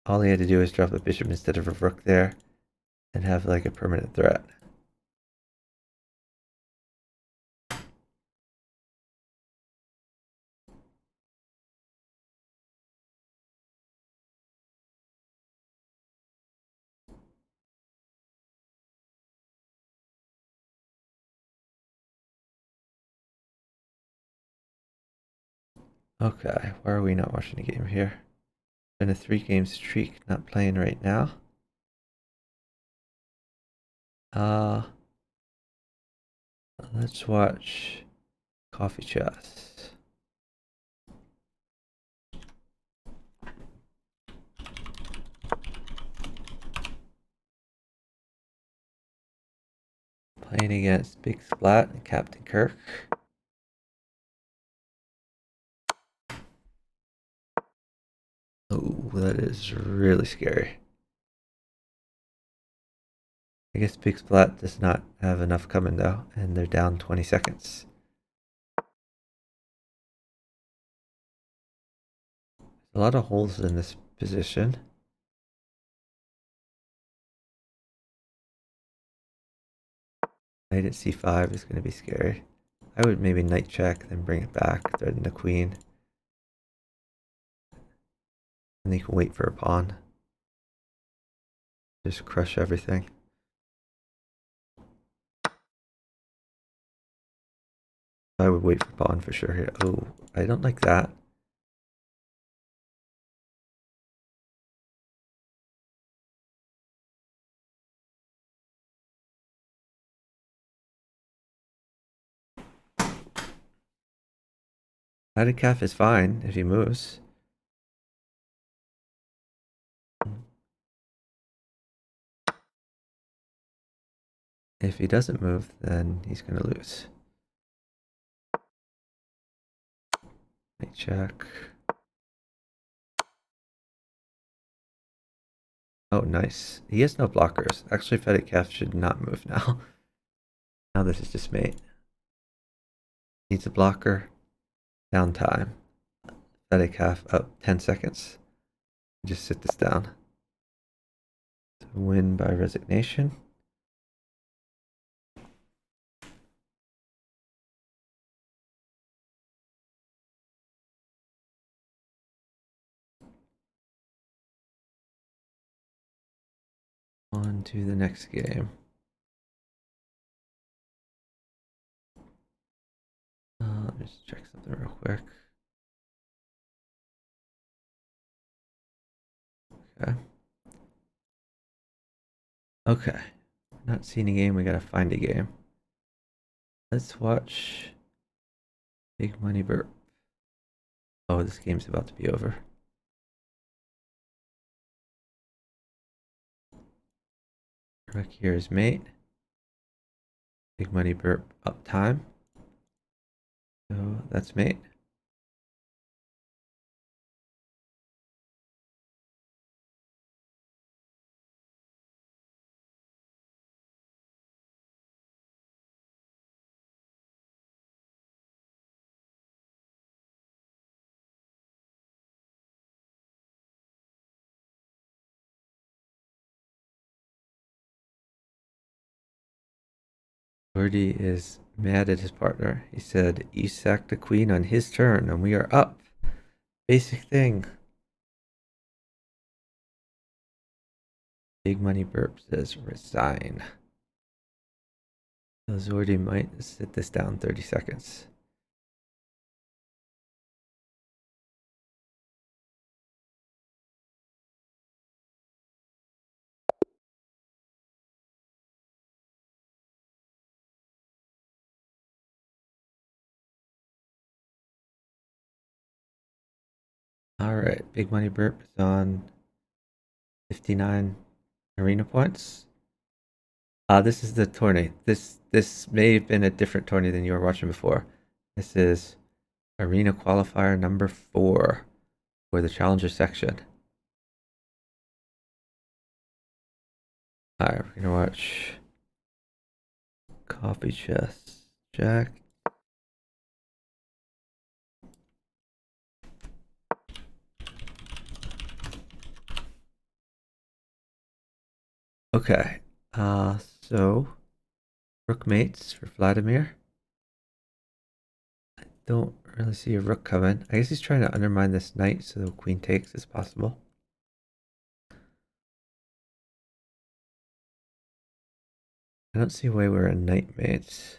All he had to do was drop a bishop instead of a rook there, and have like a permanent threat. Okay, why are we not watching the game here? Been a 3-game streak, not playing right now. Let's watch Coffee Chess. Playing against Big Splat and Captain Kirk. Oh, that is really scary. I guess Big Splat does not have enough coming though, and they're down 20 seconds. A lot of holes in this position. Knight at c5 is going to be scary. I would maybe knight check, then bring it back, threaten the queen. And you can wait for a pawn. Just crush everything. I would wait for pawn for sure here. Oh, I don't like that. Knight calf is fine if he moves. If he doesn't move, then he's going to lose. Knight check. Oh, nice. He has no blockers. Actually, Fetid calf should not move now. Now this is just mate. Needs a blocker. Downtime. Fetid calf up 10 seconds. Just sit this down. Win by resignation. On to the next game. Let me just check something real quick. Okay. Okay. Not seeing a game, we gotta find a game. Let's watch Big Money Burp. Oh, this game's about to be over. Rook here is mate. Big Money Burp up time. So that's mate. Lordy is mad at his partner. He said, "You sacked the queen on his turn, and we are up." Basic thing. Big Money Burp says, "Resign." Zordy might sit this down 30 seconds. All right, Big Money Burp is on 59 arena points. This is the tourney. This may have been a different tourney than you were watching before. This is arena qualifier number 4 for the challenger section. All right, we're gonna watch Coffee Chess Jack. Okay, so rook mates for Vladimir. I don't really see a rook coming. I guess he's trying to undermine this knight so the queen takes is possible. I don't see a way we're a knight mates.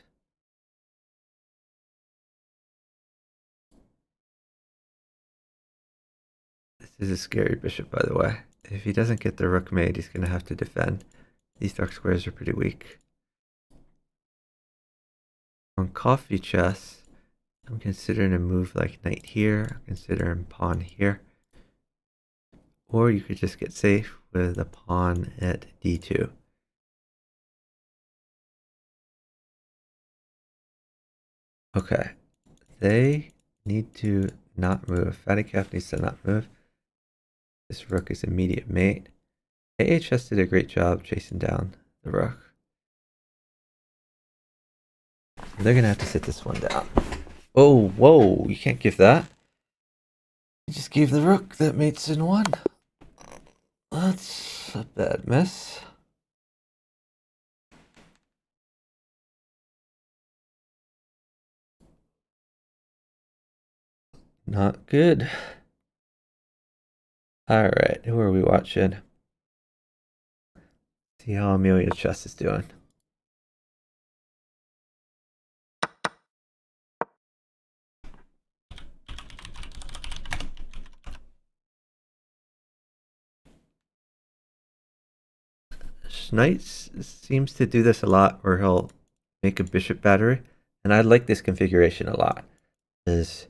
This is a scary bishop, by the way. If he doesn't get the rook mate, he's going to have to defend. These dark squares are pretty weak. On Coffee Chess, I'm considering a move like knight here. I'm considering pawn here. Or you could just get safe with a pawn at d2. Okay, they need to not move. Fatty Calf needs to not move. This rook is immediate mate. AHS did a great job chasing down the rook. They're gonna have to sit this one down. Oh, whoa, you can't give that. You just gave the rook that mates in one. That's a bad mess. Not good. Alright, who are we watching? See how Amelia Chess is doing. Knight seems to do this a lot where he'll make a bishop battery. And I like this configuration a lot. Is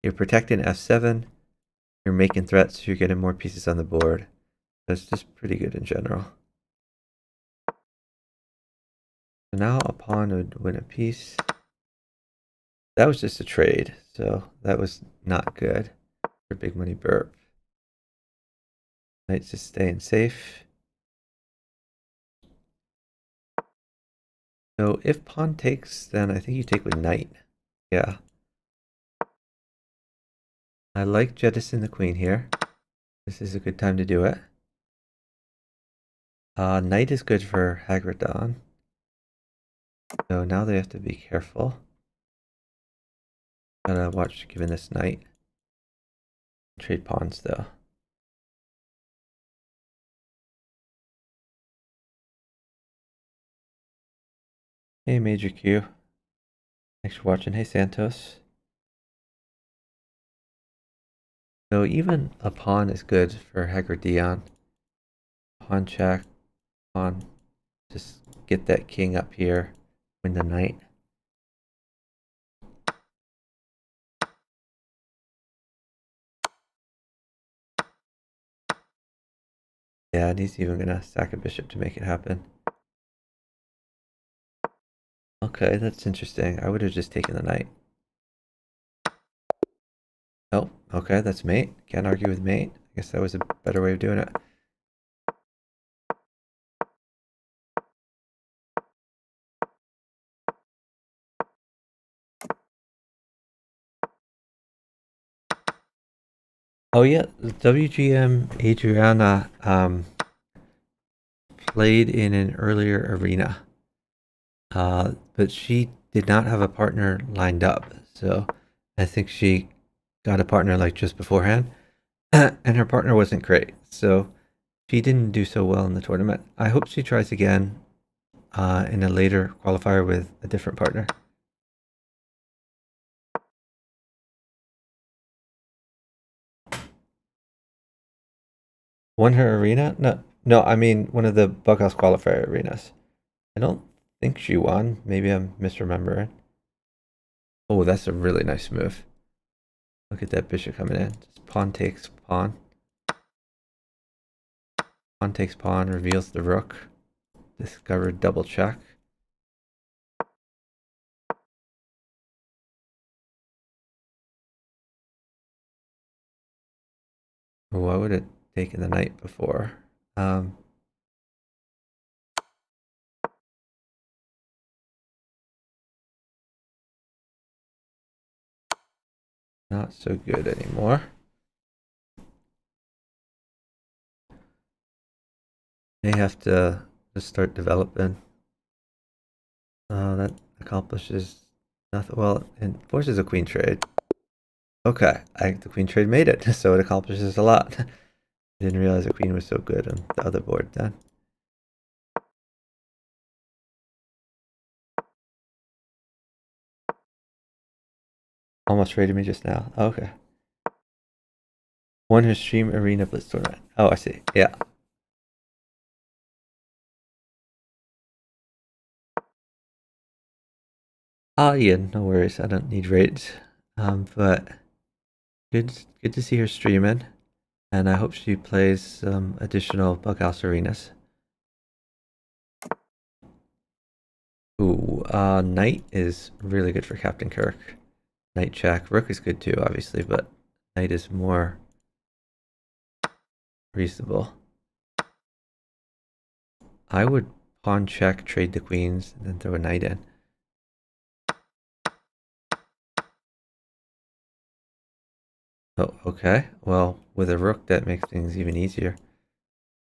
you're protecting f7, you're making threats, you're getting more pieces on the board. That's just pretty good in general. So now a pawn would win a piece. That was just a trade, so that was not good for Big Money Burp. Knight's just staying safe. So if pawn takes, then I think you take with knight. Yeah. I like jettison the queen here. This is a good time to do it. Knight is good for Hagridon. So now they have to be careful. Gotta watch giving this knight. Trade pawns though. Hey Major Q. Thanks for watching. Hey Santos. So even a pawn is good for Hagridion. Pawn check. Pawn. Just get that king up here. Win the knight. Yeah, and he's even gonna sack a bishop to make it happen. Okay, that's interesting. I would have just taken the knight. Oh, okay, that's mate. Can't argue with mate. I guess that was a better way of doing it. Oh yeah, WGM Adriana played in an earlier arena. But she did not have a partner lined up. So I think she got a partner like just beforehand, and her partner wasn't great. So she didn't do so well in the tournament. I hope she tries again in a later qualifier with a different partner. Won her arena? No, no. I mean one of the bughouse qualifier arenas. I don't think she won. Maybe I'm misremembering. Oh, that's a really nice move. Look at that bishop coming in. Just pawn takes pawn. Pawn takes pawn, reveals the rook. Discovered double check. Why would it taken the knight before? Not so good anymore. May have to just start developing. That accomplishes nothing. Well, it forces a queen trade. Okay, the queen trade made it, so it accomplishes a lot. Didn't realize the queen was so good on the other board then. Almost traded me just now. Okay. Won her stream arena blitz tournament. Oh, I see. Yeah. Yeah, no worries. I don't need rates. But good to see her streaming, and I hope she plays some additional bughouse arenas. Ooh, knight is really good for Captain Kirk. Knight check. Rook is good too, obviously, but knight is more reasonable. I would pawn check, trade the queens, and then throw a knight in. Oh, okay. Well, with a rook, that makes things even easier.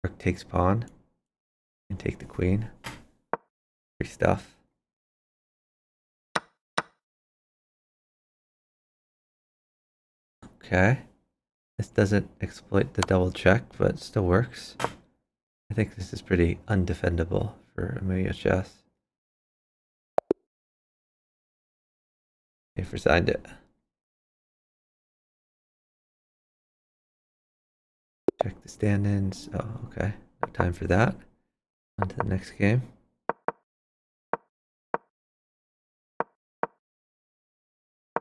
Rook takes pawn, and take the queen. Free stuff. Okay. This doesn't exploit the double check, but still works. I think this is pretty undefendable for Amelia chess. If resigned it. Check the stand-ins. Oh, okay. No time for that. On to the next game.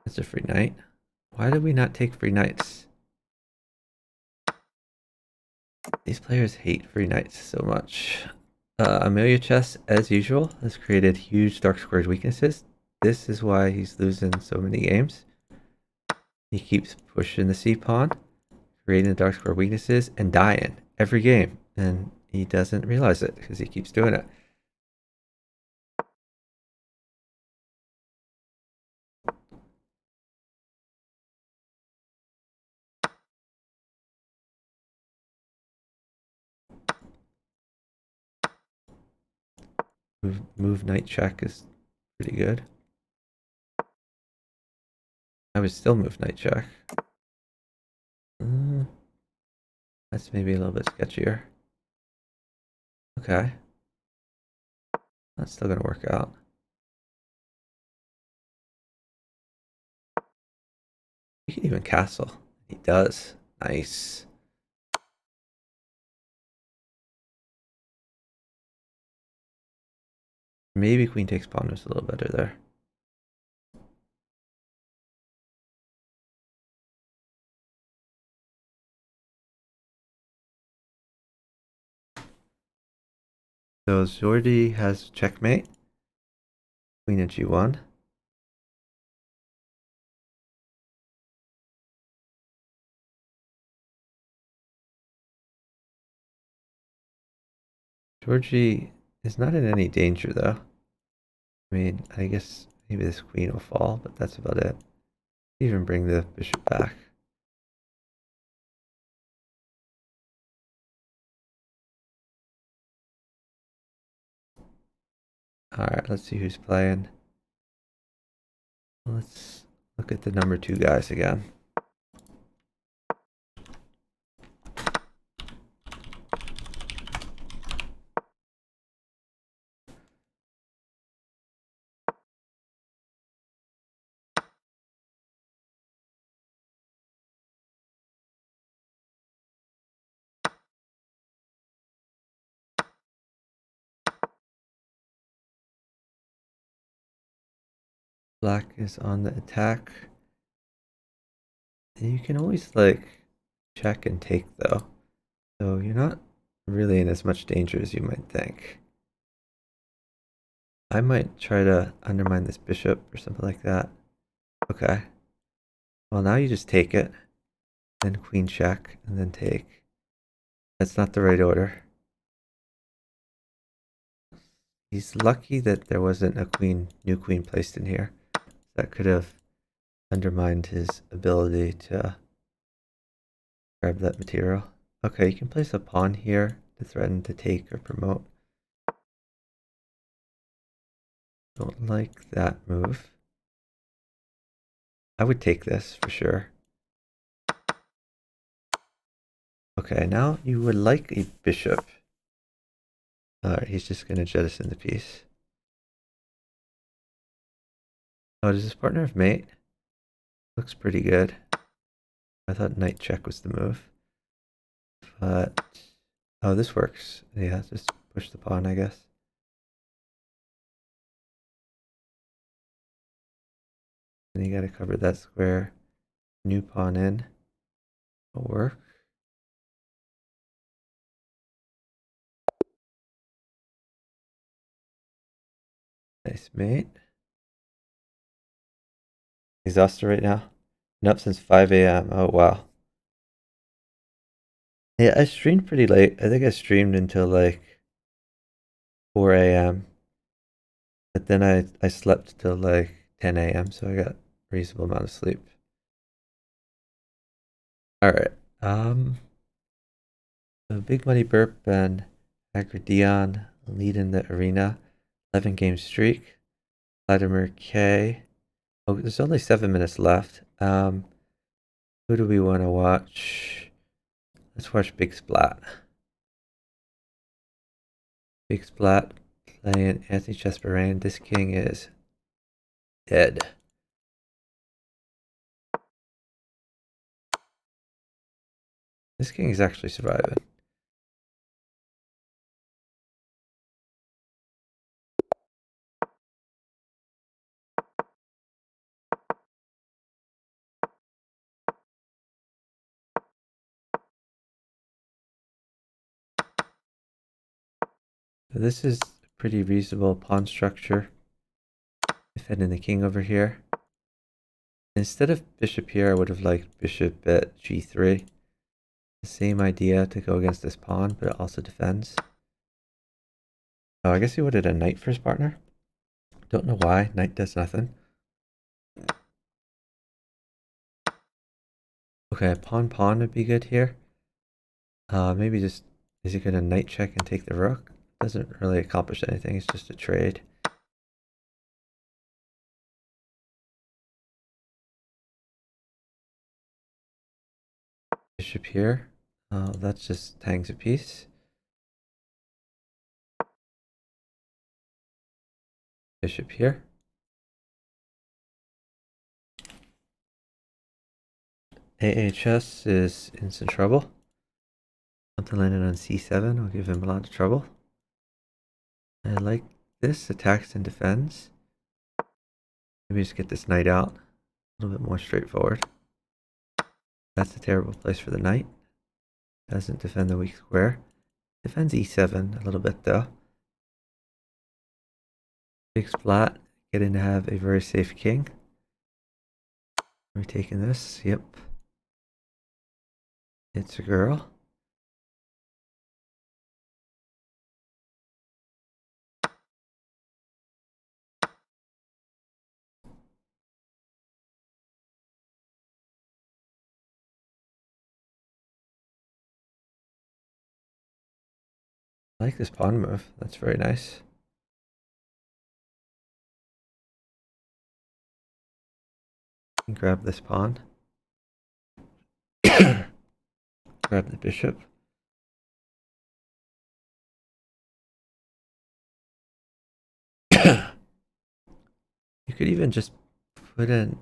That's a free knight. Why did we not take free knights? These players hate free knights so much. Amelia Chess, as usual, has created huge dark squared weaknesses. This is why he's losing so many games. He keeps pushing the c-pawn, creating the dark square weaknesses, and dying every game. And he doesn't realize it because he keeps doing it. Move knight check is pretty good. I would still move knight check. That's maybe a little bit sketchier. Okay. That's still going to work out. He can even castle. He does. Nice. Maybe queen takes pawn was a little better there. So Zordi has checkmate. Queen and g1. Georgie is not in any danger though. I mean, I guess maybe this queen will fall, but that's about it. Even bring the bishop back. Alright, let's see who's playing. Let's look at the number 2 guys again. Black is on the attack. And you can always like check and take though. So you're not really in as much danger as you might think. I might try to undermine this bishop or something like that. Okay. Well, now you just take it, then queen check, and then take. That's not the right order. He's lucky that there wasn't a new queen placed in here. That could have undermined his ability to grab that material. Okay, you can place a pawn here to threaten to take or promote. Don't like that move. I would take this for sure. Okay, now you would like a bishop. Alright, he's just going to jettison the piece. Oh, does his partner have mate? Looks pretty good. I thought knight check was the move. But, oh, this works. Yeah, just push the pawn, I guess. And you gotta cover that square. New pawn in. Will work. Nice mate. Exhausted right now. Been up since 5 a.m. Oh, wow. Yeah, I streamed pretty late. I think I streamed until like 4 a.m. But then I slept till like 10 a.m. So I got a reasonable amount of sleep. Alright. So Big Money Burp and Agridion lead in the arena. 11 game streak. Vladimir K. Oh, there's only 7 minutes left. Who do we want to watch? Let's watch Big Splat. Big Splat playing Anthony Chesperin. This king is dead. This king is actually surviving. So this is a pretty reasonable pawn structure. Defending the king over here. Instead of bishop here, I would have liked bishop at g3. The same idea to go against this pawn, but it also defends. Oh, I guess he would have a knight for his partner. Don't know why. Knight does nothing. Okay, pawn would be good here. Maybe just, is he going to knight check and take the rook? Doesn't really accomplish anything. It's just a trade. Bishop here. That just hangs a piece. Bishop here. AHS is in some trouble. Something landed on c7 will give him a lot of trouble. I like this, attacks and defends. Maybe just get this knight out. A little bit more straightforward. That's a terrible place for the knight. Doesn't defend the weak square. Defends e7 a little bit though. Big splat, getting to have a very safe king. Are we taking this? Yep. It's a girl. I like this pawn move. That's very nice. Grab this pawn. Grab the bishop. You could even just put in...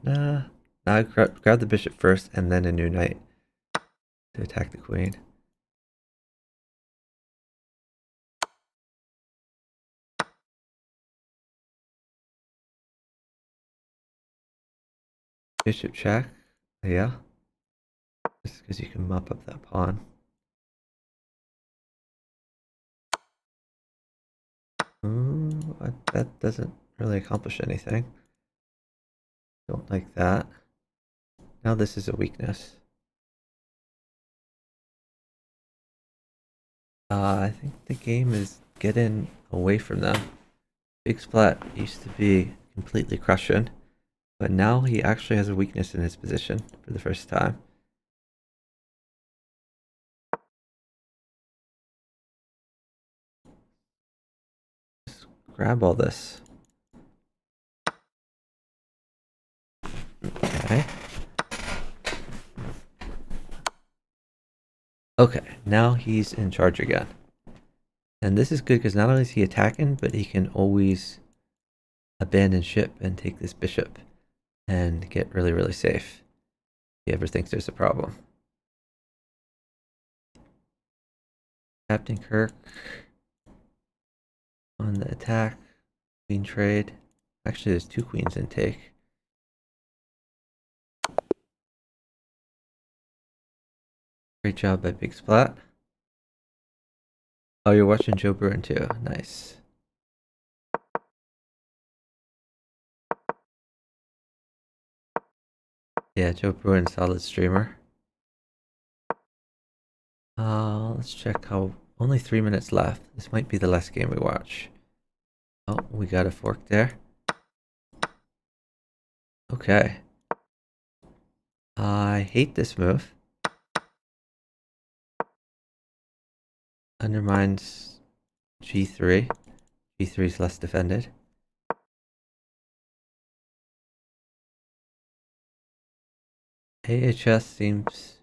Now grab the bishop first and then a new knight to attack the queen. Bishop check. Yeah. Just because you can mop up that pawn. Ooh, that doesn't really accomplish anything. Don't like that. Now this is a weakness. I think the game is getting away from them. Big Splat used to be completely crushing, but now he actually has a weakness in his position for the first time. Just grab all this. Okay. Okay, now he's in charge again. And this is good because not only is he attacking, but he can always abandon ship and take this bishop and get really, really safe if he ever thinks there's a problem. Captain Kirk on the attack. Queen trade. Actually, there's 2 queens in take. Great job by Big Splat. Oh, you're watching Joe Bruin too. Nice. Yeah, Joe Bruin, solid streamer. Let's check how... Only 3 minutes left. This might be the last game we watch. Oh, we got a fork there. Okay. I hate this move. Undermines G3. G3 is less defended. AHS seems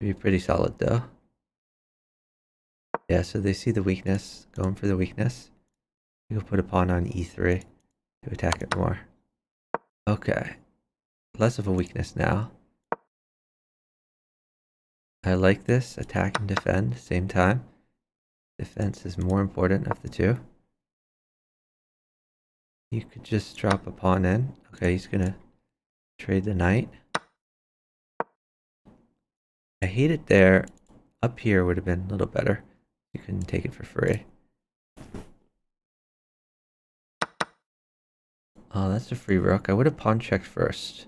to be pretty solid though. Yeah, so they see the weakness, going for the weakness. You can put a pawn on E3 to attack it more. Okay, less of a weakness now. I like this, attack and defend, same time. Defense is more important of the two. You could just drop a pawn in. Okay, he's gonna trade the knight. I hate it there. Up here would have been a little better. You couldn't take it for free. Oh, that's a free rook. I would have pawn checked first.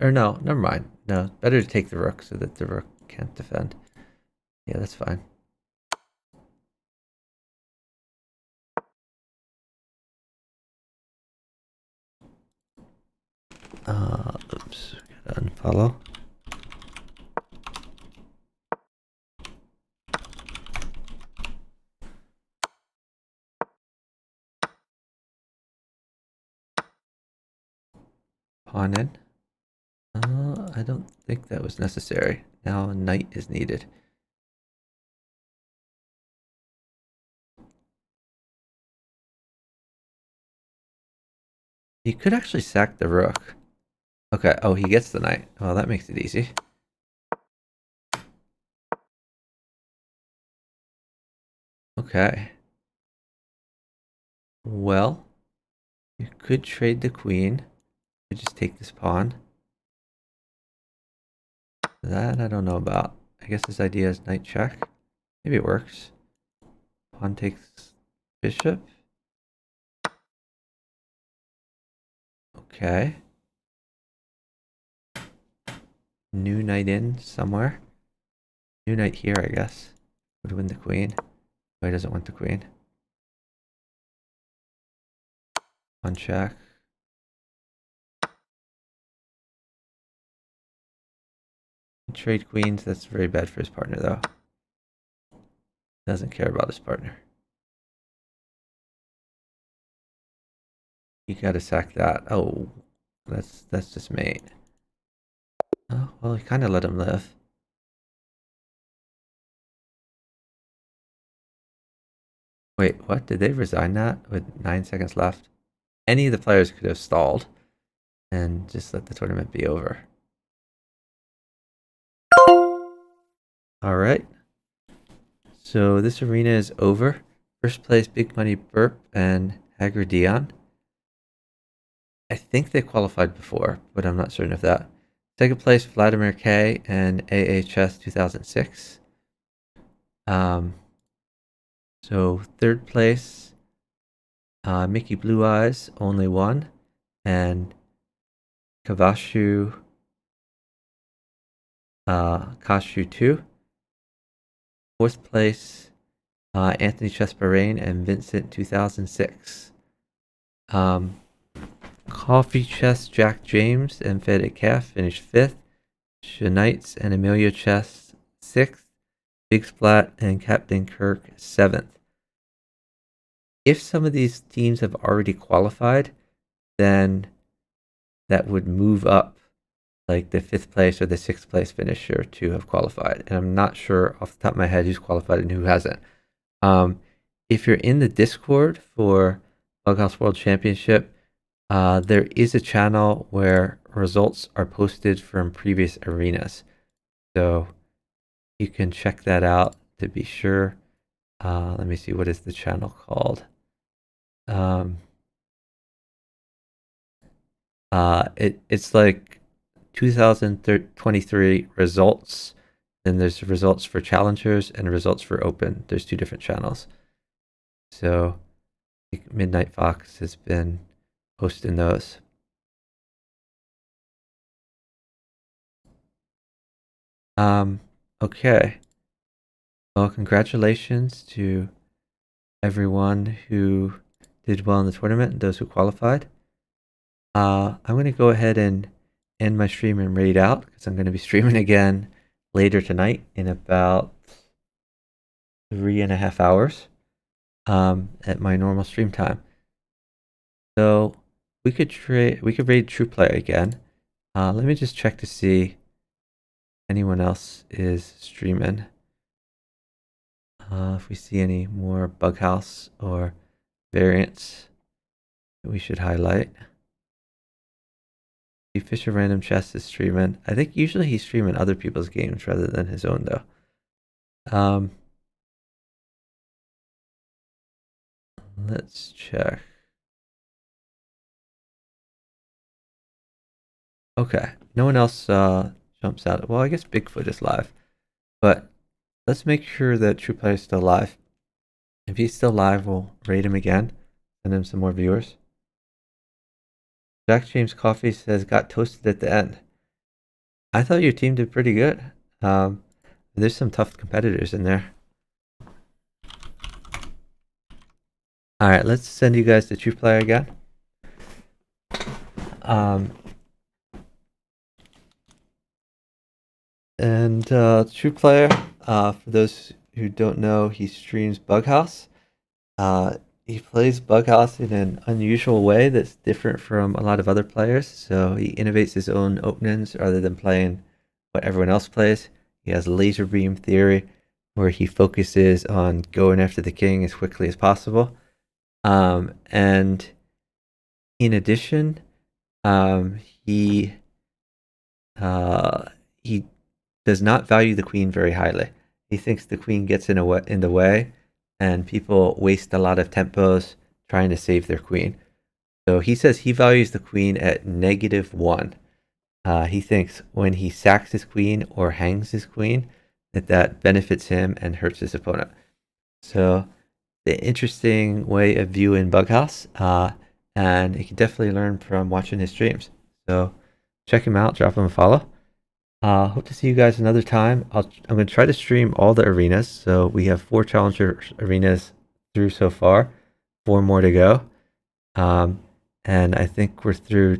Or no, never mind. No, better to take the rook so that the rook can't defend. Yeah, that's fine. Oops. Gotta unfollow. Pawn in. I don't think that was necessary. Now a knight is needed. He could actually sack the rook. Okay, oh, he gets the knight. Well, that makes it easy. Okay. Well, you could trade the queen. You could just take this pawn. That I don't know about. I guess his idea is knight check. Maybe it works. Pawn takes bishop. Okay. New knight in somewhere. New knight here, I guess. Would win the queen. Oh, he doesn't want the queen. Pawn check. Trade queens. That's very bad for his partner, though. Doesn't care about his partner. You gotta sack that. Oh, that's just mate. Oh, well, he kind of let him live. Wait, what? Did they resign that with 9 seconds left? Any of the players could have stalled and just let the tournament be over. All right. So this arena is over. First place, Big Money Burp and Hager Dion. I think they qualified before, but I'm not certain of that. Second place, Vladimir K and AHS 2006. So third place, Mickey Blue Eyes, only one, and Kavashu Kashu 2. Fourth place, Anthony Chesbarain and Vincent 2006. Coffee Chest Jack James and Fed Calf finished 5th. Shanites and Emilio Chest 6th. Big Splat and Captain Kirk 7th. If some of these teams have already qualified, then that would move up like the 5th place or the 6th place finisher to have qualified. And I'm not sure off the top of my head who's qualified and who hasn't. If you're in the Discord for Bughouse World Championship, there is a channel where results are posted from previous arenas. So you can check that out to be sure. Let me see, what is the channel called? It's like 2023 results. Then there's results for challengers and results for open. There's 2 different channels. So Midnight Fox has been posting those. Okay. Well, congratulations to everyone who did well in the tournament and those who qualified. I'm going to go ahead and end my stream and raid out because I'm going to be streaming again later tonight in about 3.5 hours at my normal stream time. So we could raid True Player again. Let me just check to see anyone else is streaming. If we see any more Bughouse or variants that we should highlight. Fisher Random Chess is streaming. I think usually he's streaming other people's games rather than his own though. Let's check. Okay, no one else jumps out. Well, I guess Bigfoot is live, but let's make sure that True Player is still live. If he's still live, we'll raid him again, send him some more viewers. Jack James Coffee says, got toasted at the end. I thought your team did pretty good. There's some tough competitors in there. All right, let's send you guys to True Player again. And True Player, for those who don't know, he streams Bughouse. He plays Bughouse in an unusual way that's different from a lot of other players. So he innovates his own openings rather than playing what everyone else plays. He has laser beam theory, where he focuses on going after the king as quickly as possible. And in addition, he does not value the queen very highly. He thinks the queen gets in the way, and people waste a lot of tempos trying to save their queen. So he says he values the queen at -1. He thinks when he sacks his queen or hangs his queen, that benefits him and hurts his opponent. So the interesting way of viewing Bughouse, and you can definitely learn from watching his streams. So check him out, drop him a follow. Hope to see you guys another time. I'm going to try to stream all the arenas. So we have 4 challenger arenas through so far, 4 more to go. And I think we're through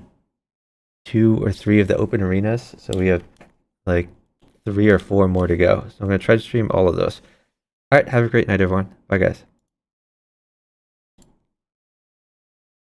2 or 3 of the open arenas. So we have like 3 or 4 more to go. So I'm going to try to stream all of those. All right, have a great night, everyone. Bye, guys.